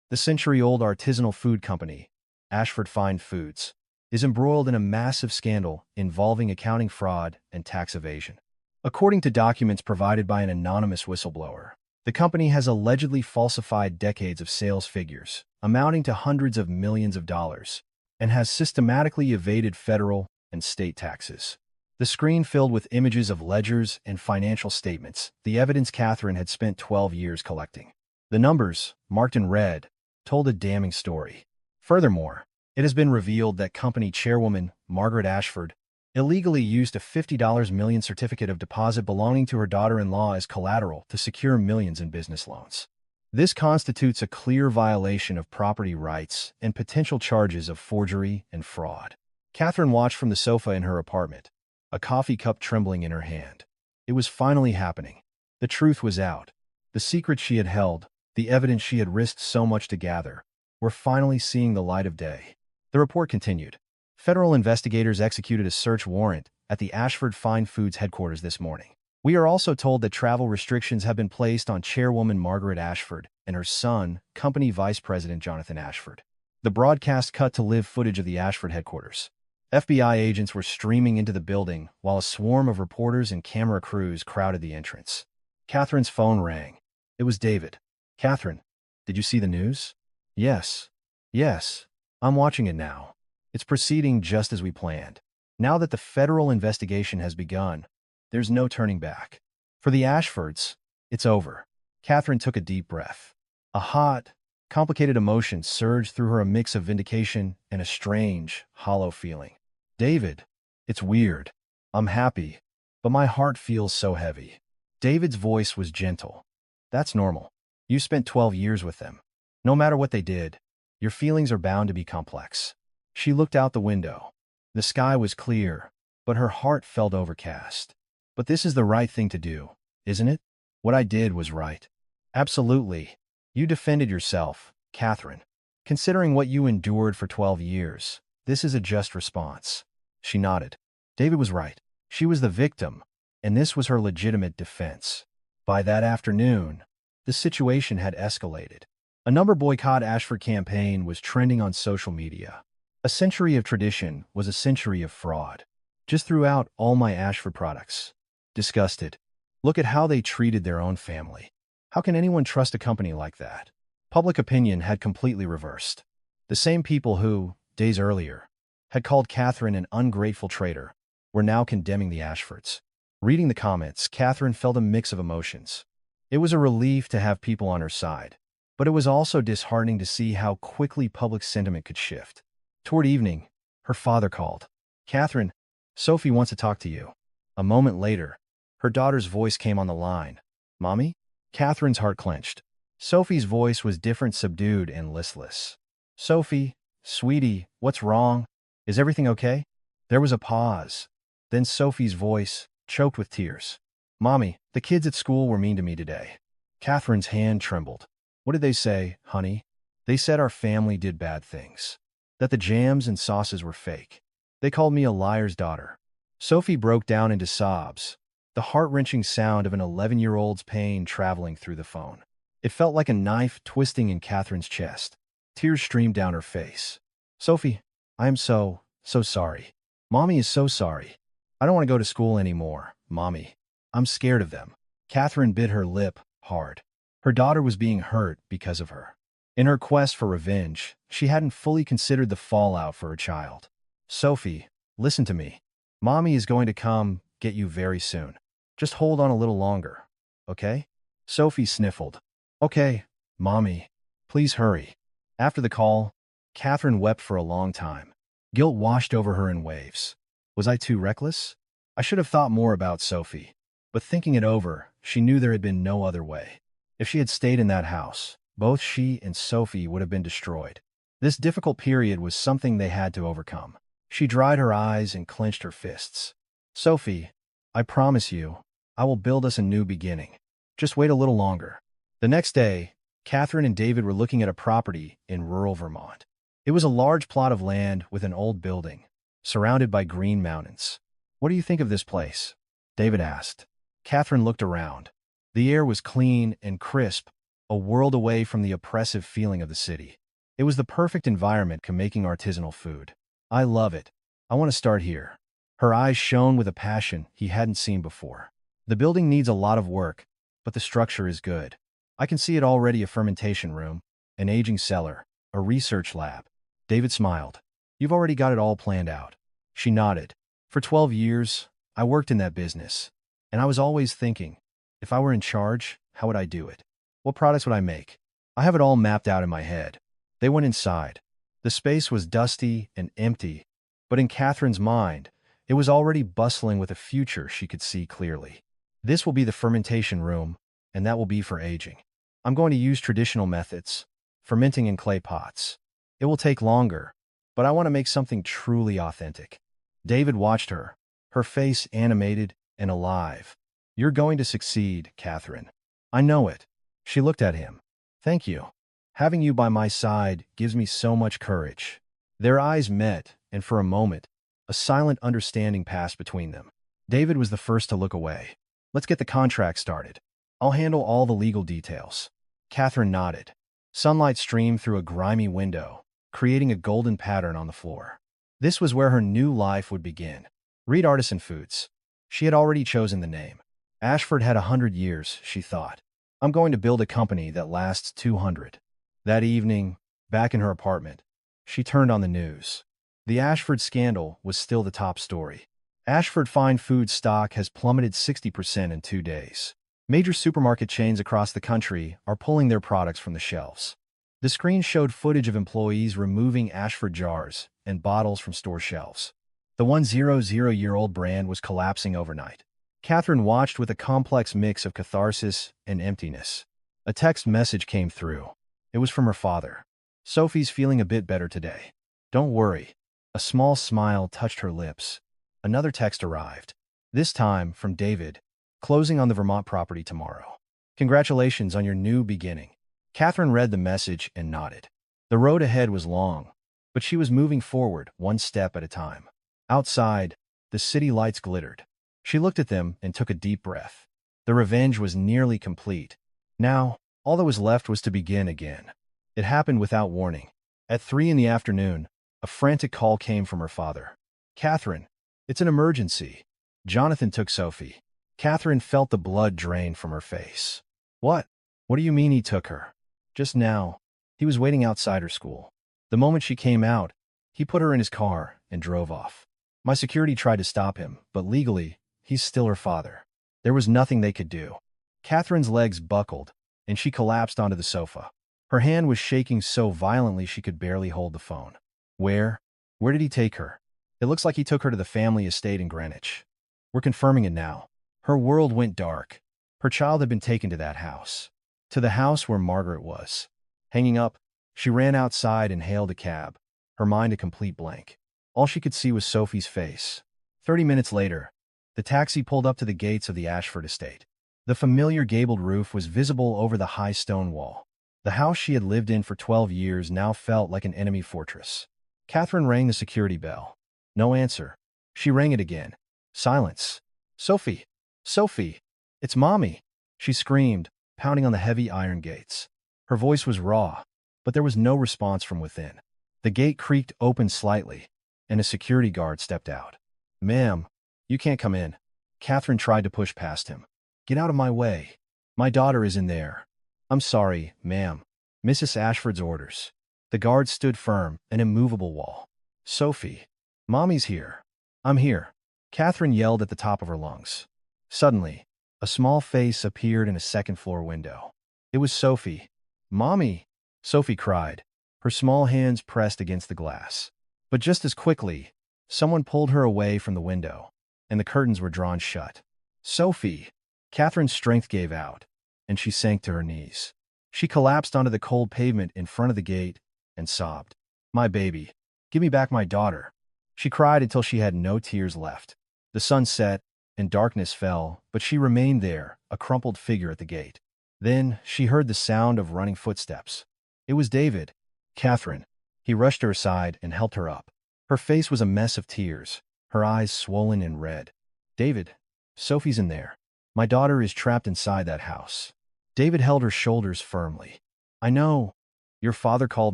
The century-old artisanal food company, Ashford Fine Foods, is embroiled in a massive scandal involving accounting fraud and tax evasion. According to documents provided by an anonymous whistleblower, the company has allegedly falsified decades of sales figures, amounting to hundreds of millions of dollars, and has systematically evaded federal and state taxes. The screen filled with images of ledgers and financial statements, the evidence Catherine had spent 12 years collecting. The numbers, marked in red, told a damning story. Furthermore, it has been revealed that company chairwoman Margaret Ashford illegally used a $50 million certificate of deposit belonging to her daughter-in-law as collateral to secure millions in business loans. This constitutes a clear violation of property rights and potential charges of forgery and fraud. Catherine watched from the sofa in her apartment, a coffee cup trembling in her hand. It was finally happening. The truth was out. The secret she had held, the evidence she had risked so much to gather, were finally seeing the light of day. The report continued. Federal investigators executed a search warrant at the Ashford Fine Foods headquarters this morning. We are also told that travel restrictions have been placed on Chairwoman Margaret Ashford and her son, Company Vice President Jonathan Ashford. The broadcast cut to live footage of the Ashford headquarters. FBI agents were streaming into the building while a swarm of reporters and camera crews crowded the entrance. Catherine's phone rang. It was David. "Catherine, did you see the news?" "Yes. Yes. I'm watching it now. It's proceeding just as we planned. Now that the federal investigation has begun, there's no turning back. For the Ashfords, it's over." Catherine took a deep breath. A hot, complicated emotion surged through her, a mix of vindication and a strange, hollow feeling. "David, it's weird. I'm happy, but my heart feels so heavy." David's voice was gentle. "That's normal. You spent 12 years with them. No matter what they did, your feelings are bound to be complex." She looked out the window. The sky was clear, but her heart felt overcast. "But this is the right thing to do, isn't it? What I did was right." "Absolutely. You defended yourself, Catherine. Considering what you endured for 12 years, this is a just response." She nodded. David was right. She was the victim, and this was her legitimate defense. By that afternoon, the situation had escalated. A number boycott Ashford campaign was trending on social media. A century of tradition was a century of fraud. Just threw out all my Ashford products. Disgusted. Look at how they treated their own family. How can anyone trust a company like that? Public opinion had completely reversed. The same people who, days earlier, had called Catherine an ungrateful traitor were now condemning the Ashfords. Reading the comments, Catherine felt a mix of emotions. It was a relief to have people on her side, but it was also disheartening to see how quickly public sentiment could shift. Toward evening, her father called. "Catherine, Sophie wants to talk to you." A moment later, her daughter's voice came on the line. "Mommy?" Catherine's heart clenched. Sophie's voice was different, subdued and listless. "Sophie, sweetie, what's wrong? Is everything okay?" There was a pause. Then Sophie's voice, choked with tears. "Mommy, the kids at school were mean to me today." Catherine's hand trembled. "What did they say, honey?" "They said our family did bad things. That the jams and sauces were fake. They called me a liar's daughter." Sophie broke down into sobs, the heart-wrenching sound of an 11-year-old's pain traveling through the phone. It felt like a knife twisting in Catherine's chest. Tears streamed down her face. "Sophie, I am so sorry. Mommy is so sorry. I don't want to go to school anymore, Mommy. I'm scared of them." Catherine bit her lip hard. Her daughter was being hurt because of her. In her quest for revenge, she hadn't fully considered the fallout for her child. "Sophie, listen to me. Mommy is going to come get you very soon. Just hold on a little longer, okay?" Sophie sniffled. "Okay, Mommy. Please hurry." After the call, Catherine wept for a long time. Guilt washed over her in waves. Was I too reckless? I should have thought more about Sophie. But thinking it over, she knew there had been no other way. If she had stayed in that house, both she and Sophie would have been destroyed. This difficult period was something they had to overcome. She dried her eyes and clenched her fists. "Sophie, I promise you, I will build us a new beginning. Just wait a little longer." The next day, Catherine and David were looking at a property in rural Vermont. It was a large plot of land with an old building, surrounded by green mountains. "What do you think of this place?" David asked. Catherine looked around. The air was clean and crisp, a world away from the oppressive feeling of the city. It was the perfect environment for making artisanal food. "I love it. I want to start here." Her eyes shone with a passion he hadn't seen before. "The building needs a lot of work, but the structure is good. I can see it already: a fermentation room, an aging cellar, a research lab." David smiled. "You've already got it all planned out." She nodded. "For 12 years, I worked in that business, and I was always thinking, if I were in charge, how would I do it? What products would I make? I have it all mapped out in my head." They went inside. The space was dusty and empty, but in Catherine's mind, it was already bustling with a future she could see clearly. "This will be the fermentation room, and that will be for aging. I'm going to use traditional methods, fermenting in clay pots. It will take longer, but I want to make something truly authentic." David watched her, her face animated and alive. "You're going to succeed, Catherine. I know it." She looked at him. "Thank you. Having you by my side gives me so much courage." Their eyes met, and for a moment, a silent understanding passed between them. David was the first to look away. Let's get the contract started. I'll handle all the legal details. Catherine nodded. Sunlight streamed through a grimy window, creating a golden pattern on the floor. This was where her new life would begin. Reed Artisan Foods. She had already chosen the name. Ashford had 100 years, she thought. I'm going to build a company that lasts 200. That evening, back in her apartment, she turned on the news. The Ashford scandal was still the top story. Ashford Fine Foods stock has plummeted 60% in 2 days. Major supermarket chains across the country are pulling their products from the shelves. The screen showed footage of employees removing Ashford jars and bottles from store shelves. The 100-year-old brand was collapsing overnight. Catherine watched with a complex mix of catharsis and emptiness. A text message came through. It was from her father. Sophie's feeling a bit better today. Don't worry. A small smile touched her lips. Another text arrived. This time from David. Closing on the Vermont property tomorrow. Congratulations on your new beginning. Catherine read the message and nodded. The road ahead was long, but she was moving forward, one step at a time. Outside, the city lights glittered. She looked at them and took a deep breath. The revenge was nearly complete. Now, all that was left was to begin again. It happened without warning. At 3 in the afternoon, a frantic call came from her father. Catherine, it's an emergency. Jonathan took Sophie. Catherine felt the blood drain from her face. What? What do you mean he took her? Just now. He was waiting outside her school. The moment she came out, he put her in his car and drove off. My security tried to stop him, but legally, he's still her father. There was nothing they could do. Catherine's legs buckled, and she collapsed onto the sofa. Her hand was shaking so violently she could barely hold the phone. Where did he take her? It looks like he took her to the family estate in Greenwich. We're confirming it now. Her world went dark. Her child had been taken to that house. To the house where Margaret was. Hanging up, she ran outside and hailed a cab, her mind a complete blank. All she could see was Sophie's face. 30 minutes later, the taxi pulled up to the gates of the Ashford estate. The familiar gabled roof was visible over the high stone wall. The house she had lived in for 12 years now felt like an enemy fortress. Catherine rang the security bell. No answer. She rang it again. Silence. Sophie! Sophie! It's Mommy! She screamed, pounding on the heavy iron gates. Her voice was raw, but there was no response from within. The gate creaked open slightly, and a security guard stepped out. Ma'am, you can't come in. Catherine tried to push past him. Get out of my way. My daughter is in there. I'm sorry, ma'am. Mrs. Ashford's orders. The guard stood firm, an immovable wall. Sophie. Mommy's here. I'm here. Catherine yelled at the top of her lungs. Suddenly, a small face appeared in a second-floor window. It was Sophie. Mommy! Sophie cried, her small hands pressed against the glass. But just as quickly, someone pulled her away from the window, and the curtains were drawn shut. Sophie! Catherine's strength gave out, and she sank to her knees. She collapsed onto the cold pavement in front of the gate and sobbed. My baby. Give me back my daughter. She cried until she had no tears left. The sun set, and darkness fell, but she remained there, a crumpled figure at the gate. Then she heard the sound of running footsteps. It was David. Catherine. He rushed to her side and helped her up. Her face was a mess of tears, her eyes swollen and red. David. Sophie's in there. My daughter is trapped inside that house. David held her shoulders firmly. I know. Your father called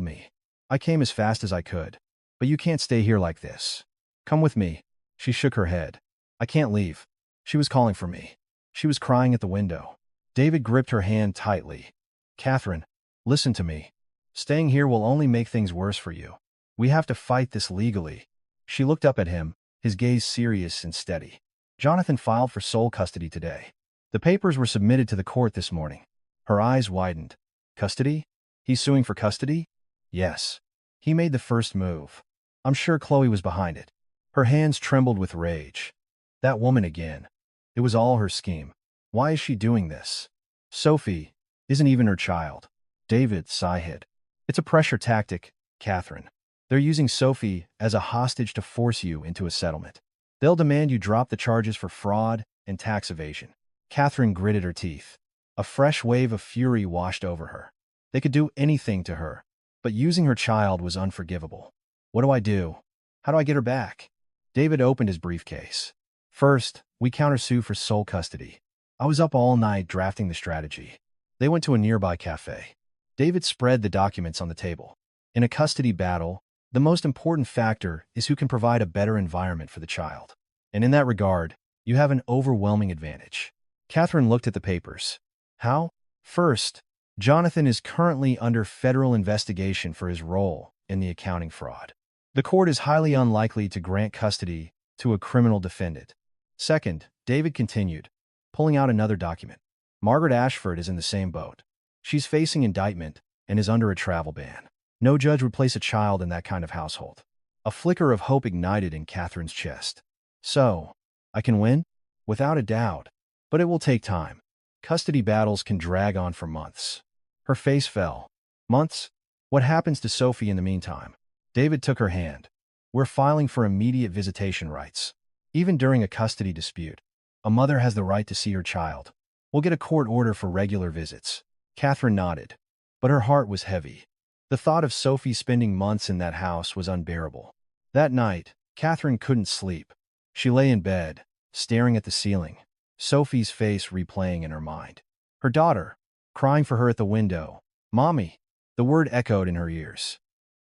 me. I came as fast as I could. But you can't stay here like this. Come with me. She shook her head. I can't leave. She was calling for me. She was crying at the window. David gripped her hand tightly. Catherine, listen to me. Staying here will only make things worse for you. We have to fight this legally. She looked up at him, his gaze serious and steady. Jonathan filed for sole custody today. The papers were submitted to the court this morning. Her eyes widened. Custody? He's suing for custody? Yes. He made the first move. I'm sure Chloe was behind it. Her hands trembled with rage. That woman again. It was all her scheme. Why is she doing this? Sophie isn't even her child. David sighed. It's a pressure tactic, Catherine. They're using Sophie as a hostage to force you into a settlement. They'll demand you drop the charges for fraud and tax evasion. Catherine gritted her teeth. A fresh wave of fury washed over her. They could do anything to her, but using her child was unforgivable. What do I do? How do I get her back? David opened his briefcase. First, we countersue for sole custody. I was up all night drafting the strategy. They went to a nearby cafe. David spread the documents on the table. In a custody battle, the most important factor is who can provide a better environment for the child. And in that regard, you have an overwhelming advantage. Catherine looked at the papers. How? First, Jonathan is currently under federal investigation for his role in the accounting fraud. The court is highly unlikely to grant custody to a criminal defendant. Second, David continued, pulling out another document. Margaret Ashford is in the same boat. She's facing indictment and is under a travel ban. No judge would place a child in that kind of household. A flicker of hope ignited in Catherine's chest. So, I can win? Without a doubt. But it will take time. Custody battles can drag on for months. Her face fell. Months? What happens to Sophie in the meantime? David took her hand. We're filing for immediate visitation rights. Even during a custody dispute, a mother has the right to see her child. We'll get a court order for regular visits. Catherine nodded, but her heart was heavy. The thought of Sophie spending months in that house was unbearable. That night, Catherine couldn't sleep. She lay in bed, staring at the ceiling, Sophie's face replaying in her mind. Her daughter, crying for her at the window. Mommy! The word echoed in her ears.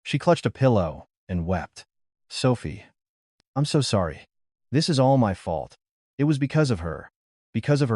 She clutched a pillow and wept. Sophie, I'm so sorry. This is all my fault. It was because of her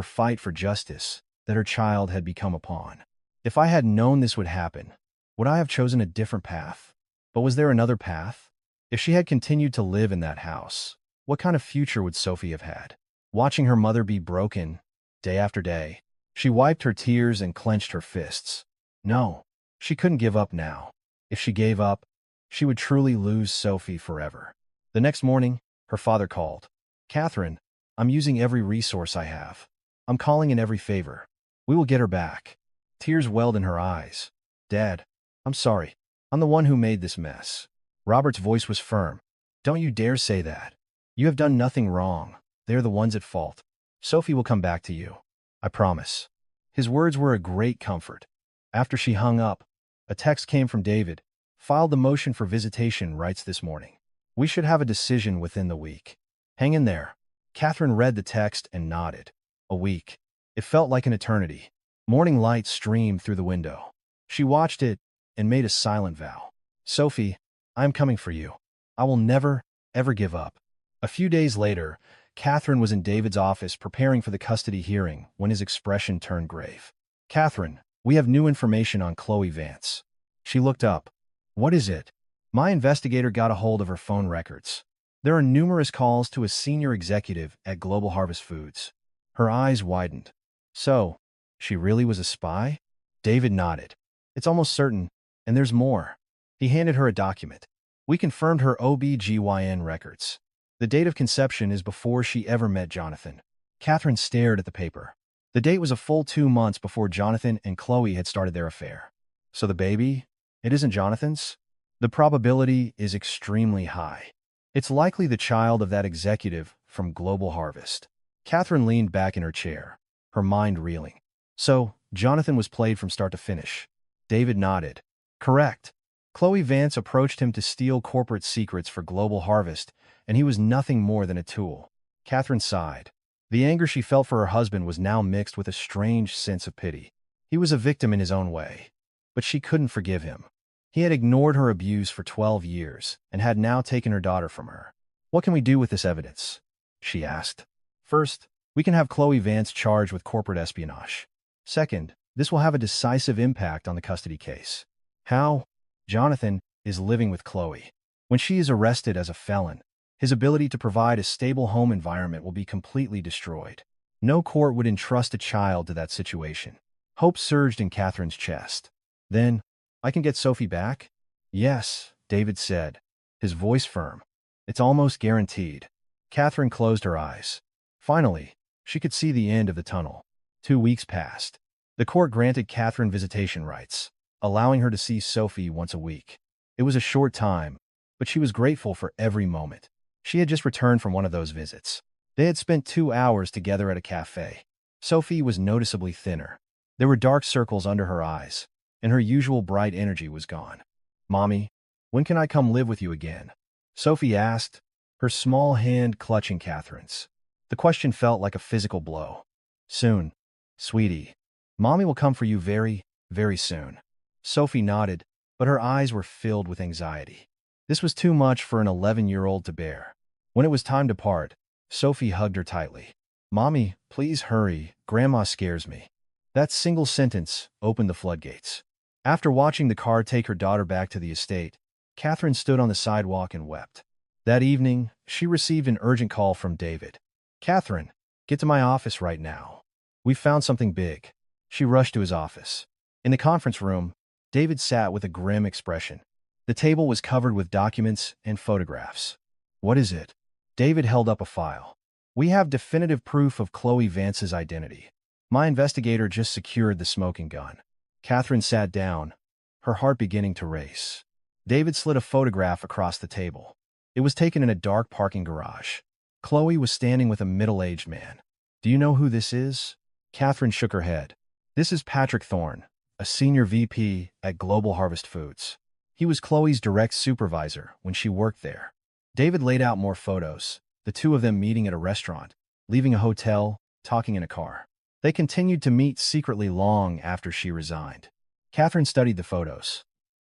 fight for justice, that her child had become a pawn. If I had known this would happen, would I have chosen a different path? But was there another path? If she had continued to live in that house, what kind of future would Sophie have had? Watching her mother be broken, day after day, she wiped her tears and clenched her fists. No, she couldn't give up now. If she gave up, she would truly lose Sophie forever. The next morning, her father called. Catherine, I'm using every resource I have. I'm calling in every favor. We will get her back. Tears welled in her eyes. Dad, I'm sorry. I'm the one who made this mess. Robert's voice was firm. Don't you dare say that. You have done nothing wrong. They're the ones at fault. Sophie will come back to you. I promise. His words were a great comfort. After she hung up, a text came from David. Filed the motion for visitation rights this morning. We should have a decision within the week. Hang in there. Catherine read the text and nodded. A week. It felt like an eternity. Morning light streamed through the window. She watched it and made a silent vow. Sophie, I am coming for you. I will never, ever give up. A few days later, Catherine was in David's office preparing for the custody hearing when his expression turned grave. Catherine, we have new information on Chloe Vance. She looked up. What is it? My investigator got a hold of her phone records. There are numerous calls to a senior executive at Global Harvest Foods. Her eyes widened. So, she really was a spy? David nodded. It's almost certain, and there's more. He handed her a document. We confirmed her OB/GYN records. The date of conception is before she ever met Jonathan. Catherine stared at the paper. The date was a full 2 months before Jonathan and Chloe had started their affair. So the baby? It isn't Jonathan's? The probability is extremely high. It's likely the child of that executive from Global Harvest. Catherine leaned back in her chair, her mind reeling. So, Jonathan was played from start to finish. David nodded. Correct. Chloe Vance approached him to steal corporate secrets for Global Harvest, and he was nothing more than a tool. Catherine sighed. The anger she felt for her husband was now mixed with a strange sense of pity. He was a victim in his own way, but she couldn't forgive him. He had ignored her abuse for 12 years and had now taken her daughter from her. What can we do with this evidence? She asked. First, we can have Chloe Vance charged with corporate espionage. Second, this will have a decisive impact on the custody case. How? Jonathan is living with Chloe. When she is arrested as a felon, his ability to provide a stable home environment will be completely destroyed. No court would entrust a child to that situation. Hope surged in Catherine's chest. Then, I can get Sophie back? Yes, David said, his voice firm. It's almost guaranteed. Catherine closed her eyes. Finally, she could see the end of the tunnel. 2 weeks passed. The court granted Catherine visitation rights, allowing her to see Sophie once a week. It was a short time, but she was grateful for every moment. She had just returned from one of those visits. They had spent 2 hours together at a cafe. Sophie was noticeably thinner. There were dark circles under her eyes, and her usual bright energy was gone. Mommy, when can I come live with you again? Sophie asked, her small hand clutching Catherine's. The question felt like a physical blow. Soon, sweetie. Mommy will come for you very, very soon. Sophie nodded, but her eyes were filled with anxiety. This was too much for an 11-year-old to bear. When it was time to part, Sophie hugged her tightly. Mommy, please hurry. Grandma scares me. That single sentence opened the floodgates. After watching the car take her daughter back to the estate, Catherine stood on the sidewalk and wept. That evening, she received an urgent call from David. Catherine, get to my office right now. We've found something big. She rushed to his office. In the conference room, David sat with a grim expression. The table was covered with documents and photographs. What is it? David held up a file. We have definitive proof of Chloe Vance's identity. My investigator just secured the smoking gun. Catherine sat down, her heart beginning to race. David slid a photograph across the table. It was taken in a dark parking garage. Chloe was standing with a middle-aged man. Do you know who this is? Catherine shook her head. This is Patrick Thorne, a senior VP at Global Harvest Foods. He was Chloe's direct supervisor when she worked there. David laid out more photos, the two of them meeting at a restaurant, leaving a hotel, talking in a car. They continued to meet secretly long after she resigned. Catherine studied the photos.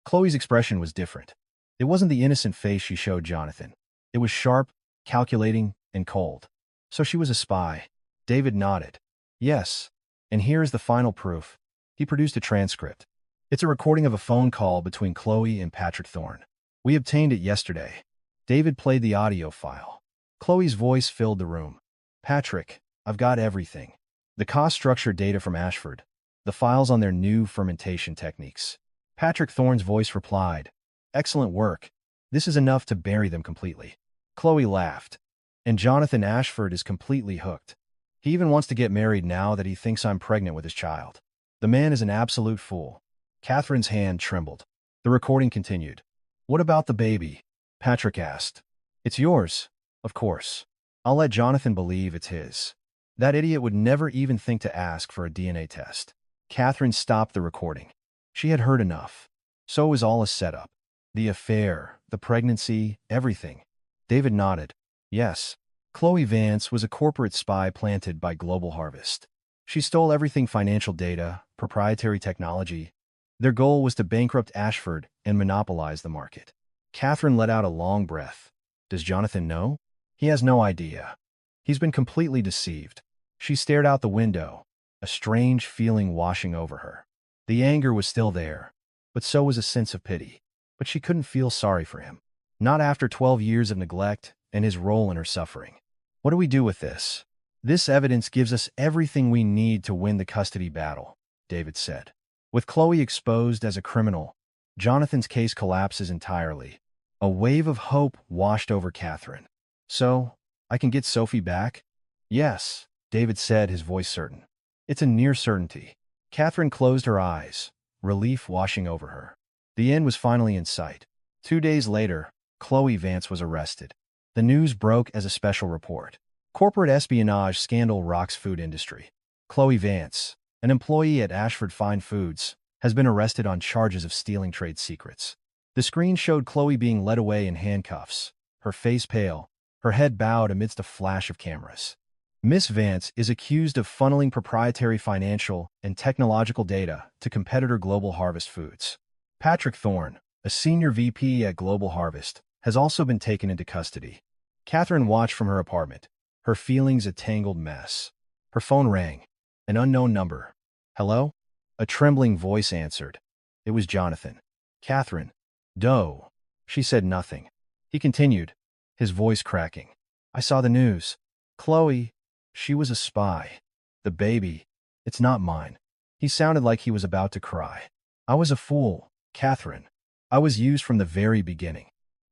Chloe's expression was different. It wasn't the innocent face she showed Jonathan. It was sharp, calculating, and cold. So she was a spy. David nodded. Yes. And here is the final proof. He produced a transcript. It's a recording of a phone call between Chloe and Patrick Thorne. We obtained it yesterday. David played the audio file. Chloe's voice filled the room. Patrick, I've got everything. The cost structure data from Ashford. The files on their new fermentation techniques. Patrick Thorne's voice replied, Excellent work. This is enough to bury them completely. Chloe laughed. And Jonathan Ashford is completely hooked. He even wants to get married now that he thinks I'm pregnant with his child. The man is an absolute fool. Catherine's hand trembled. The recording continued. What about the baby? Patrick asked. It's yours, of course. I'll let Jonathan believe it's his. That idiot would never even think to ask for a DNA test. Catherine stopped the recording. She had heard enough. So it was all a setup. The affair, the pregnancy, everything. David nodded. Yes. Chloe Vance was a corporate spy planted by Global Harvest. She stole everything: financial data, proprietary technology. Their goal was to bankrupt Ashford and monopolize the market. Catherine let out a long breath. Does Jonathan know? He has no idea. He's been completely deceived. She stared out the window, a strange feeling washing over her. The anger was still there, but so was a sense of pity. But she couldn't feel sorry for him. Not after 12 years of neglect and his role in her suffering. What do we do with this? This evidence gives us everything we need to win the custody battle, David said. With Chloe exposed as a criminal, Jonathan's case collapses entirely. A wave of hope washed over Catherine. So, I can get Sophie back? Yes, David said, his voice certain. It's a near certainty. Catherine closed her eyes, relief washing over her. The end was finally in sight. 2 days later, Chloe Vance was arrested. The news broke as a special report. Corporate espionage scandal rocks food industry. Chloe Vance, an employee at Ashford Fine Foods, has been arrested on charges of stealing trade secrets. The screen showed Chloe being led away in handcuffs, her face pale, her head bowed amidst a flash of cameras. Miss Vance is accused of funneling proprietary financial and technological data to competitor Global Harvest Foods. Patrick Thorne, a senior VP at Global Harvest, has also been taken into custody. Catherine watched from her apartment, her feelings a tangled mess. Her phone rang. An unknown number. Hello? A trembling voice answered. It was Jonathan. Catherine. Doe. She said nothing. He continued, his voice cracking. I saw the news. Chloe. She was a spy. The baby. It's not mine. He sounded like he was about to cry. I was a fool, Catherine. I was used from the very beginning.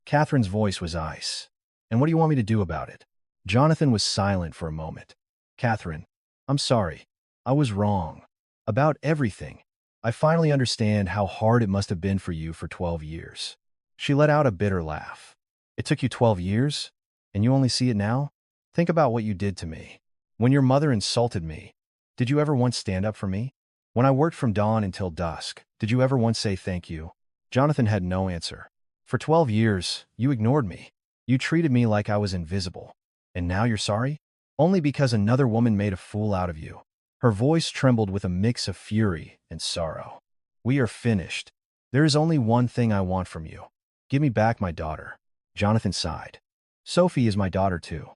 Catherine's voice was ice. And what do you want me to do about it? Jonathan was silent for a moment. Catherine, I'm sorry. I was wrong. About everything. I finally understand how hard it must have been for you for 12 years. She let out a bitter laugh. It took you 12 years? And you only see it now? Think about what you did to me. When your mother insulted me, did you ever once stand up for me? When I worked from dawn until dusk, did you ever once say thank you? Jonathan had no answer. For 12 years, you ignored me. You treated me like I was invisible. And now you're sorry? Only because another woman made a fool out of you. Her voice trembled with a mix of fury and sorrow. "We are finished. There is only one thing I want from you. Give me back my daughter." Jonathan sighed. "Sophie is my daughter too."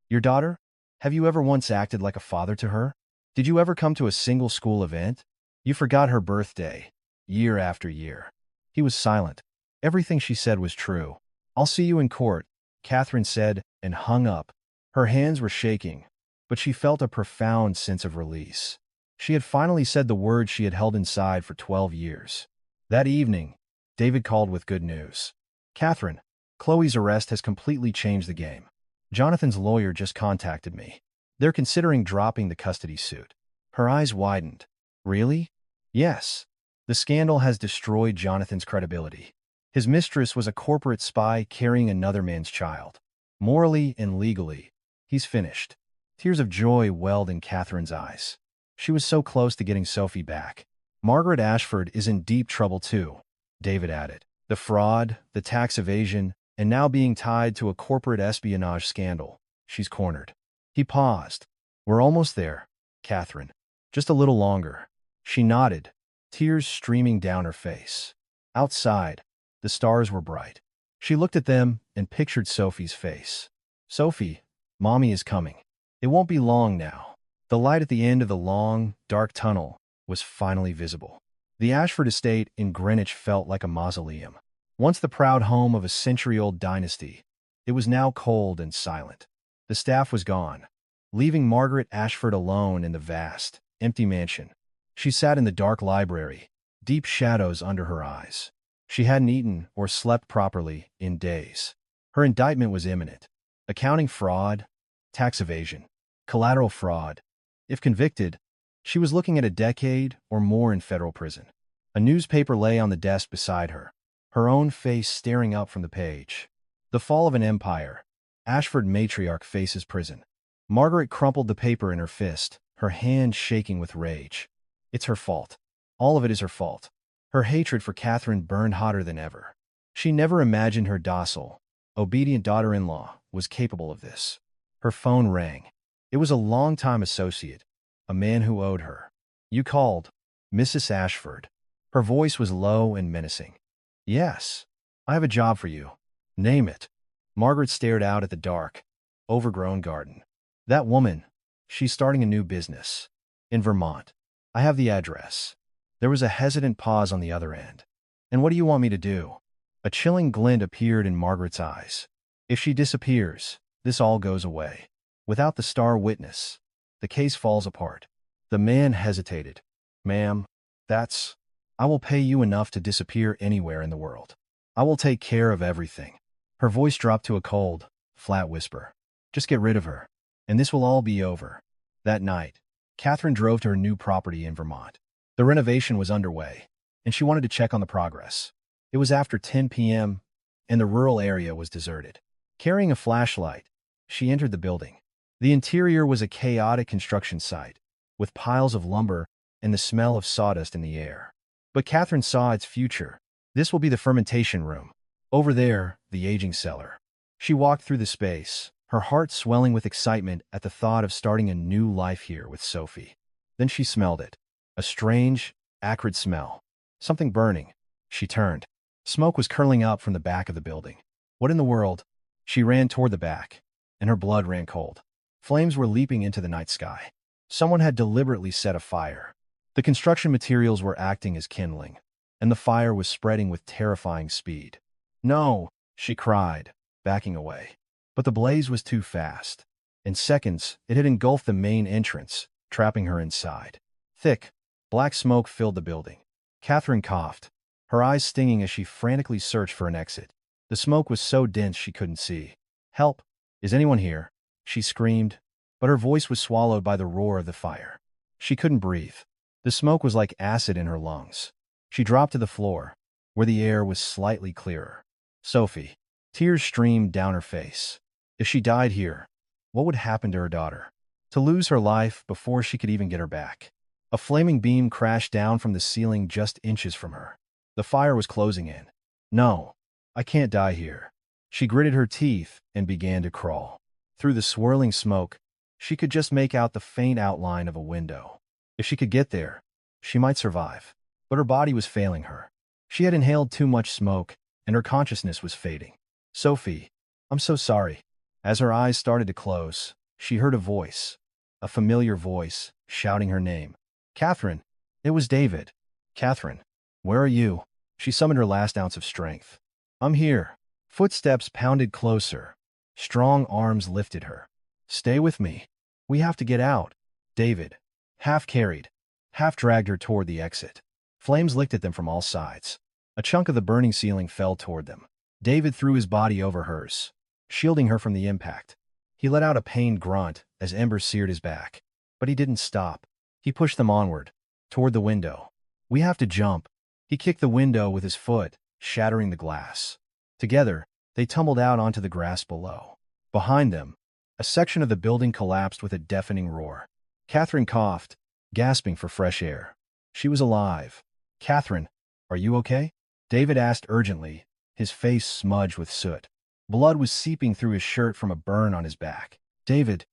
"Your daughter? Have you ever once acted like a father to her? Did you ever come to a single school event? You forgot her birthday, year after year." He was silent. Everything she said was true. "I'll see you in court," Catherine said, and hung up. Her hands were shaking, but she felt a profound sense of release. She had finally said the words she had held inside for 12 years. That evening, David called with good news. "Catherine, Chloe's arrest has completely changed the game. Jonathan's lawyer just contacted me. They're considering dropping the custody suit." Her eyes widened. "Really?" "Yes. The scandal has destroyed Jonathan's credibility. His mistress was a corporate spy carrying another man's child. Morally and legally, he's finished." Tears of joy welled in Catherine's eyes. She was so close to getting Sophie back. "Margaret Ashford is in deep trouble too," David added. "The fraud, the tax evasion, and now being tied to a corporate espionage scandal. She's cornered." He paused. "We're almost there, Catherine. Just a little longer." She nodded, tears streaming down her face. Outside, the stars were bright. She looked at them and pictured Sophie's face. "Sophie, Mommy is coming. It won't be long now." The light at the end of the long, dark tunnel was finally visible. The Ashford estate in Greenwich felt like a mausoleum. Once the proud home of a century-old dynasty, it was now cold and silent. The staff was gone, leaving Margaret Ashford alone in the vast, empty mansion. She sat in the dark library, deep shadows under her eyes. She hadn't eaten or slept properly in days. Her indictment was imminent. Accounting fraud, tax evasion, collateral fraud. If convicted, she was looking at a decade or more in federal prison. A newspaper lay on the desk beside her, her own face staring up from the page. "The Fall of an Empire. Ashford Matriarch Faces Prison." Margaret crumpled the paper in her fist, her hand shaking with rage. It's her fault. All of it is her fault. Her hatred for Catherine burned hotter than ever. She never imagined her docile, obedient daughter-in-law was capable of this. Her phone rang. It was a longtime associate, a man who owed her. "You called, Mrs. Ashford." Her voice was low and menacing. "Yes, I have a job for you." "Name it." Margaret stared out at the dark, overgrown garden. "That woman, she's starting a new business. In Vermont. I have the address." There was a hesitant pause on the other end. "And what do you want me to do?" A chilling glint appeared in Margaret's eyes. "If she disappears, this all goes away. Without the star witness, the case falls apart." The man hesitated. "Ma'am, that's... I will pay you enough to disappear anywhere in the world. I will take care of everything." Her voice dropped to a cold, flat whisper. "Just get rid of her, and this will all be over." That night, Catherine drove to her new property in Vermont. The renovation was underway, and she wanted to check on the progress. It was after 10 p.m., and the rural area was deserted. Carrying a flashlight, she entered the building. The interior was a chaotic construction site, with piles of lumber and the smell of sawdust in the air. But Catherine saw its future. This will be the fermentation room. Over there, the aging cellar. She walked through the space, her heart swelling with excitement at the thought of starting a new life here with Sophie. Then she smelled it. A strange, acrid smell. Something burning. She turned. Smoke was curling up from the back of the building. What in the world? She ran toward the back, and her blood ran cold. Flames were leaping into the night sky. Someone had deliberately set a fire. The construction materials were acting as kindling, and the fire was spreading with terrifying speed. "No!" she cried, backing away. But the blaze was too fast. In seconds, it had engulfed the main entrance, trapping her inside. Thick, black smoke filled the building. Catherine coughed, her eyes stinging as she frantically searched for an exit. The smoke was so dense she couldn't see. "Help! Is anyone here?" she screamed, but her voice was swallowed by the roar of the fire. She couldn't breathe. The smoke was like acid in her lungs. She dropped to the floor, where the air was slightly clearer. Sophie. Tears streamed down her face. If she died here, what would happen to her daughter? To lose her life before she could even get her back. A flaming beam crashed down from the ceiling just inches from her. The fire was closing in. "No, I can't die here." She gritted her teeth and began to crawl. Through the swirling smoke, she could just make out the faint outline of a window. If she could get there, she might survive. But her body was failing her. She had inhaled too much smoke, and her consciousness was fading. Sophie, I'm so sorry. As her eyes started to close, she heard a familiar voice, shouting her name. Catherine. It was David. Catherine, where are you? She summoned her last ounce of strength. I'm here. Footsteps pounded closer. Strong arms lifted her. Stay with me. We have to get out. David, half carried, half dragged her toward the exit. Flames licked at them from all sides. A chunk of the burning ceiling fell toward them. David threw his body over hers, shielding her from the impact. He let out a pained grunt as embers seared his back. But he didn't stop. He pushed them onward, toward the window. We have to jump. He kicked the window with his foot, shattering the glass. Together, they tumbled out onto the grass below. Behind them, a section of the building collapsed with a deafening roar. Catherine coughed, gasping for fresh air. She was alive. Catherine, are you okay? David asked urgently, his face smudged with soot. Blood was seeping through his shirt from a burn on his back. David,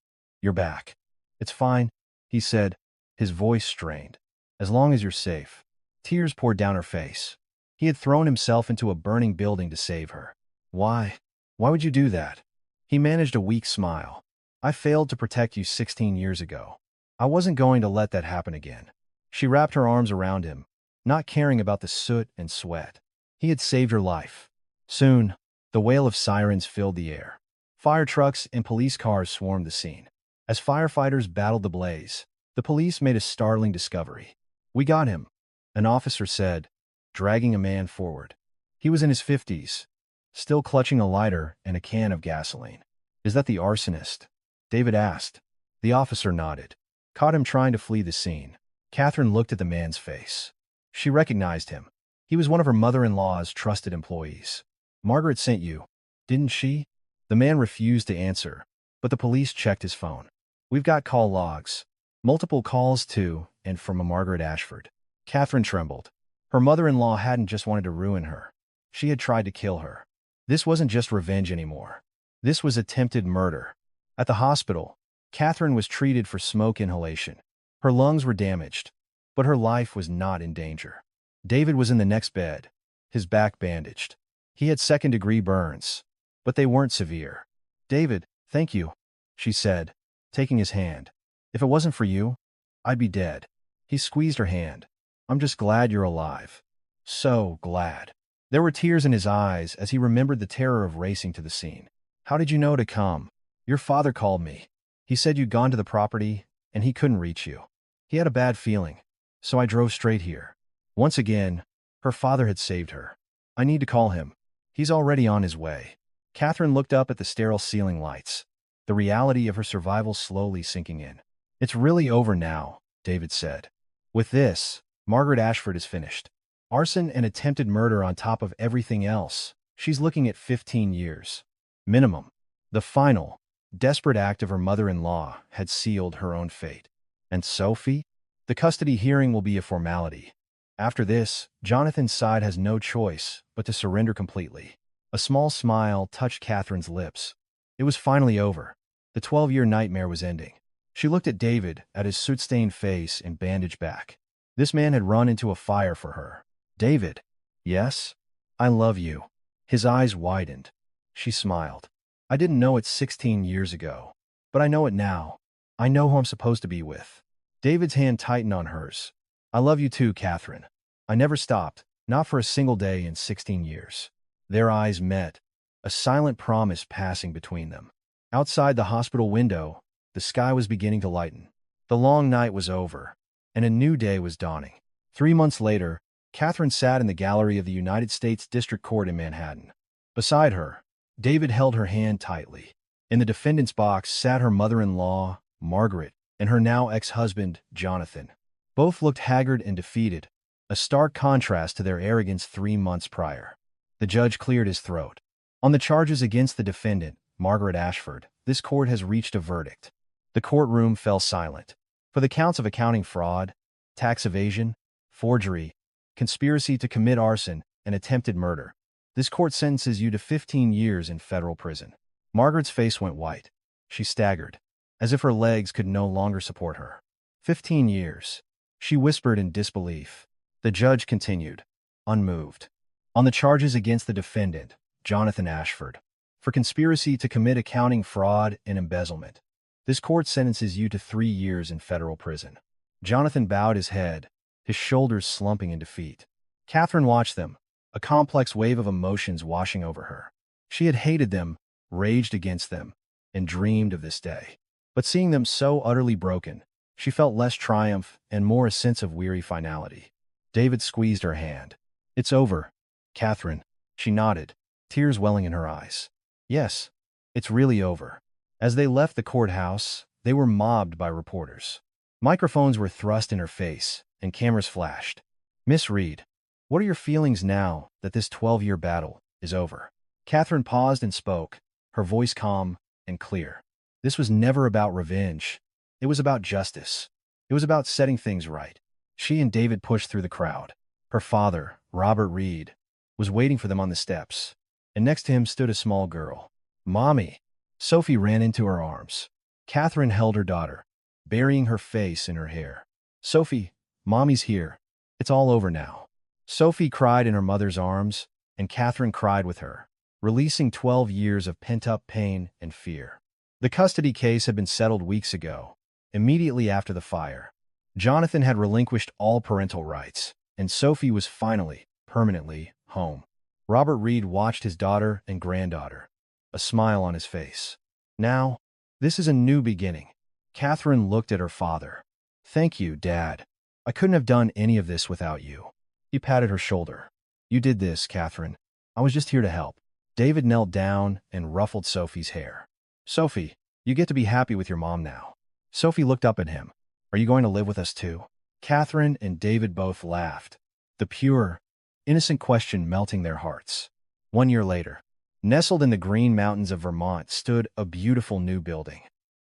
you're back. It's fine, he said, his voice strained. As long as you're safe. Tears poured down her face. He had thrown himself into a burning building to save her. Why? Why would you do that? He managed a weak smile. I failed to protect you 16 years ago. I wasn't going to let that happen again. She wrapped her arms around him, not caring about the soot and sweat. He had saved her life. Soon, the wail of sirens filled the air. Fire trucks and police cars swarmed the scene. As firefighters battled the blaze, the police made a startling discovery. We got him, an officer said, dragging a man forward. He was in his 50s, still clutching a lighter and a can of gasoline. Is that the arsonist? David asked. The officer nodded. Caught him trying to flee the scene. Catherine looked at the man's face. She recognized him. He was one of her mother-in-law's trusted employees. Margaret sent you, didn't she? The man refused to answer, but the police checked his phone. We've got call logs. Multiple calls to and from a Margaret Ashford. Catherine trembled. Her mother-in-law hadn't just wanted to ruin her. She had tried to kill her. This wasn't just revenge anymore. This was attempted murder. At the hospital, Catherine was treated for smoke inhalation. Her lungs were damaged, but her life was not in danger. David was in the next bed, his back bandaged. He had second-degree burns, but they weren't severe. David, thank you, she said, taking his hand. If it wasn't for you, I'd be dead. He squeezed her hand. I'm just glad you're alive. So glad. There were tears in his eyes as he remembered the terror of racing to the scene. How did you know to come? Your father called me. He said you'd gone to the property, and he couldn't reach you. He had a bad feeling, so I drove straight here. Once again, her father had saved her. I need to call him. He's already on his way. Catherine looked up at the sterile ceiling lights, the reality of her survival slowly sinking in. It's really over now, David said. With this, Margaret Ashford is finished. Arson and attempted murder on top of everything else. She's looking at 15 years. Minimum. The final, desperate act of her mother-in-law had sealed her own fate. And Sophie? The custody hearing will be a formality. After this, Jonathan's side has no choice but to surrender completely. A small smile touched Catherine's lips. It was finally over. The 12-year nightmare was ending. She looked at David, at his soot-stained face and bandaged back. This man had run into a fire for her. David. Yes? I love you. His eyes widened. She smiled. I didn't know it 16 years ago, but I know it now. I know who I'm supposed to be with. David's hand tightened on hers. I love you too, Catherine. I never stopped, not for a single day in 16 years. Their eyes met, a silent promise passing between them. Outside the hospital window, the sky was beginning to lighten. The long night was over, and a new day was dawning. 3 months later, Catherine sat in the gallery of the United States District Court in Manhattan. Beside her, David held her hand tightly. In the defendant's box sat her mother-in-law, Margaret, and her now ex-husband, Jonathan. Both looked haggard and defeated, a stark contrast to their arrogance 3 months prior. The judge cleared his throat. On the charges against the defendant, Margaret Ashford, this court has reached a verdict. The courtroom fell silent. For the counts of accounting fraud, tax evasion, forgery, conspiracy to commit arson, and attempted murder, this court sentences you to 15 years in federal prison. Margaret's face went white. She staggered, as if her legs could no longer support her. 15 years. She whispered in disbelief. The judge continued, unmoved. On the charges against the defendant, Jonathan Ashford, for conspiracy to commit accounting fraud and embezzlement, this court sentences you to 3 years in federal prison. Jonathan bowed his head, his shoulders slumping in defeat. Catherine watched them, a complex wave of emotions washing over her. She had hated them, raged against them, and dreamed of this day. But seeing them so utterly broken, she felt less triumph and more a sense of weary finality. David squeezed her hand. It's over, Catherine. She nodded, tears welling in her eyes. Yes, it's really over. As they left the courthouse, they were mobbed by reporters. Microphones were thrust in her face, and cameras flashed. Miss Reed, what are your feelings now that this 12-year battle is over? Catherine paused and spoke, her voice calm and clear. This was never about revenge. It was about justice. It was about setting things right. She and David pushed through the crowd. Her father, Robert Reed, was waiting for them on the steps, and next to him stood a small girl. Mommy! Sophie ran into her arms. Catherine held her daughter, burying her face in her hair. Sophie, Mommy's here. It's all over now. Sophie cried in her mother's arms, and Catherine cried with her, releasing 12 years of pent-up pain and fear. The custody case had been settled weeks ago, immediately after the fire. Jonathan had relinquished all parental rights, and Sophie was finally, permanently, home. Robert Reed watched his daughter and granddaughter, a smile on his face. Now, this is a new beginning. Catherine looked at her father. Thank you, Dad. I couldn't have done any of this without you. He patted her shoulder. You did this, Catherine. I was just here to help. David knelt down and ruffled Sophie's hair. Sophie, you get to be happy with your mom now. Sophie looked up at him. Are you going to live with us too? Catherine and David both laughed, the pure, innocent question melting their hearts. 1 year later, nestled in the Green Mountains of Vermont stood a beautiful new building.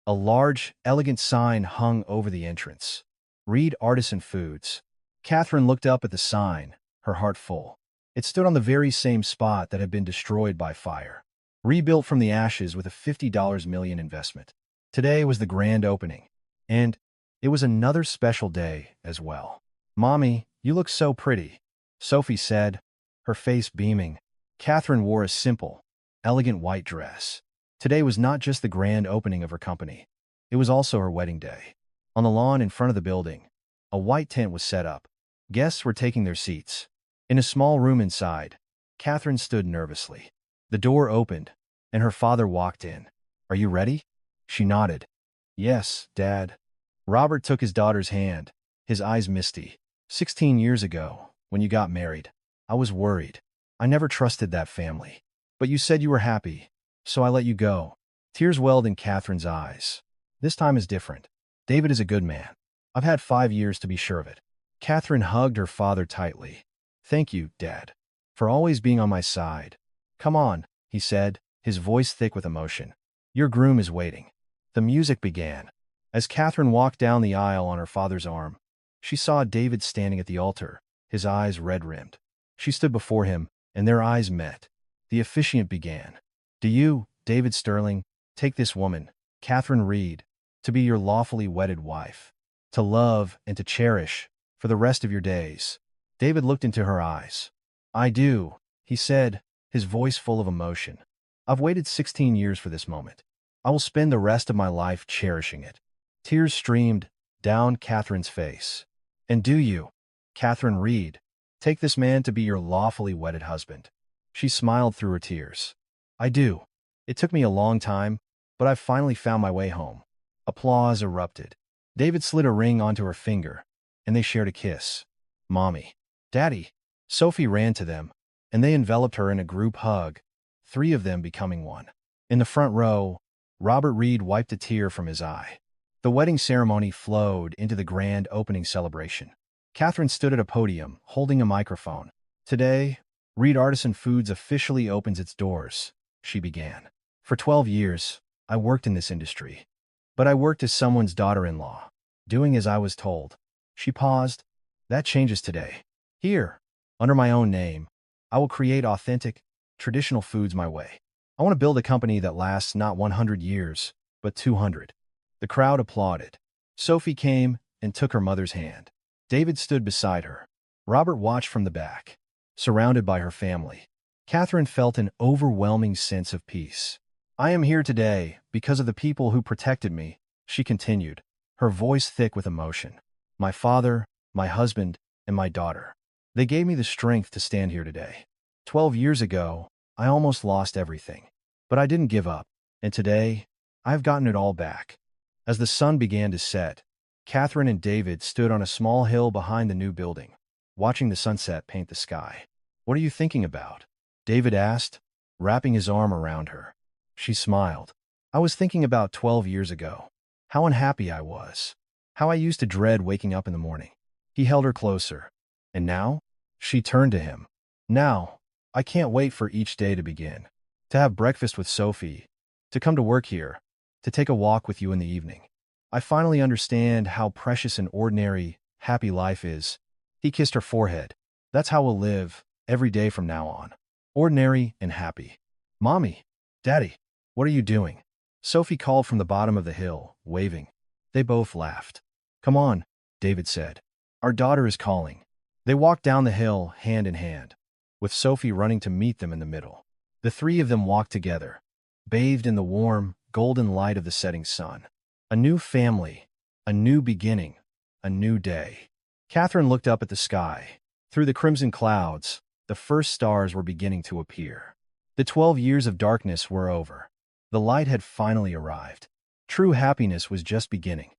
A large, elegant sign hung over the entrance. Reed Artisan Foods. Catherine looked up at the sign, her heart full. It stood on the very same spot that had been destroyed by fire, rebuilt from the ashes with a $50 million investment. Today was the grand opening, and it was another special day as well. Mommy, you look so pretty, Sophie said, her face beaming. Catherine wore a simple, elegant white dress. Today was not just the grand opening of her company. It was also her wedding day. On the lawn in front of the building, a white tent was set up. Guests were taking their seats. In a small room inside, Catherine stood nervously. The door opened, and her father walked in. Are you ready? She nodded. Yes, Dad. Robert took his daughter's hand, his eyes misty. 16 years ago, when you got married, I was worried. I never trusted that family. But you said you were happy, so I let you go. Tears welled in Catherine's eyes. This time is different. David is a good man. I've had 5 years to be sure of it. Catherine hugged her father tightly. Thank you, Dad, for always being on my side. Come on, he said, his voice thick with emotion. Your groom is waiting. The music began. As Catherine walked down the aisle on her father's arm, she saw David standing at the altar, his eyes red-rimmed. She stood before him, and their eyes met. The officiant began. Do you, David Sterling, take this woman, Catherine Reed, to be your lawfully wedded wife, to love and to cherish for the rest of your days? David looked into her eyes. I do, he said, his voice full of emotion. I've waited 16 years for this moment. I will spend the rest of my life cherishing it. Tears streamed down Catherine's face. And do you, Catherine Reed, take this man to be your lawfully wedded husband? She smiled through her tears. I do. It took me a long time, but I've finally found my way home. Applause erupted. David slid a ring onto her finger, and they shared a kiss. Mommy. Daddy. Sophie ran to them, and they enveloped her in a group hug, 3 of them becoming one. In the front row, Robert Reed wiped a tear from his eye. The wedding ceremony flowed into the grand opening celebration. Catherine stood at a podium, holding a microphone. Today, Reed Artisan Foods officially opens its doors, she began. For 12 years, I worked in this industry. But I worked as someone's daughter-in-law, doing as I was told. She paused. That changes today. Here, under my own name, I will create authentic, traditional foods my way. I want to build a company that lasts not 100 years, but 200. The crowd applauded. Sophie came and took her mother's hand. David stood beside her. Robert watched from the back, surrounded by her family. Catherine felt an overwhelming sense of peace. I am here today because of the people who protected me, she continued, her voice thick with emotion. My father, my husband, and my daughter. They gave me the strength to stand here today. 12 years ago, I almost lost everything. But I didn't give up, and today, I've gotten it all back. As the sun began to set, Catherine and David stood on a small hill behind the new building, watching the sunset paint the sky. What are you thinking about? David asked, wrapping his arm around her. She smiled. I was thinking about 12 years ago. How unhappy I was. How I used to dread waking up in the morning. He held her closer. And now? She turned to him. Now, I can't wait for each day to begin. To have breakfast with Sophie. To come to work here. To take a walk with you in the evening. I finally understand how precious and ordinary, happy life is. He kissed her forehead. That's how we'll live, every day from now on. Ordinary and happy. Mommy, Daddy, what are you doing? Sophie called from the bottom of the hill, waving. They both laughed. Come on, David said. Our daughter is calling. They walked down the hill, hand in hand, with Sophie running to meet them in the middle. The three of them walked together, bathed in the warm, golden light of the setting sun. A new family, a new beginning, a new day. Catherine looked up at the sky. Through the crimson clouds, the first stars were beginning to appear. The 12 years of darkness were over. The light had finally arrived. True happiness was just beginning.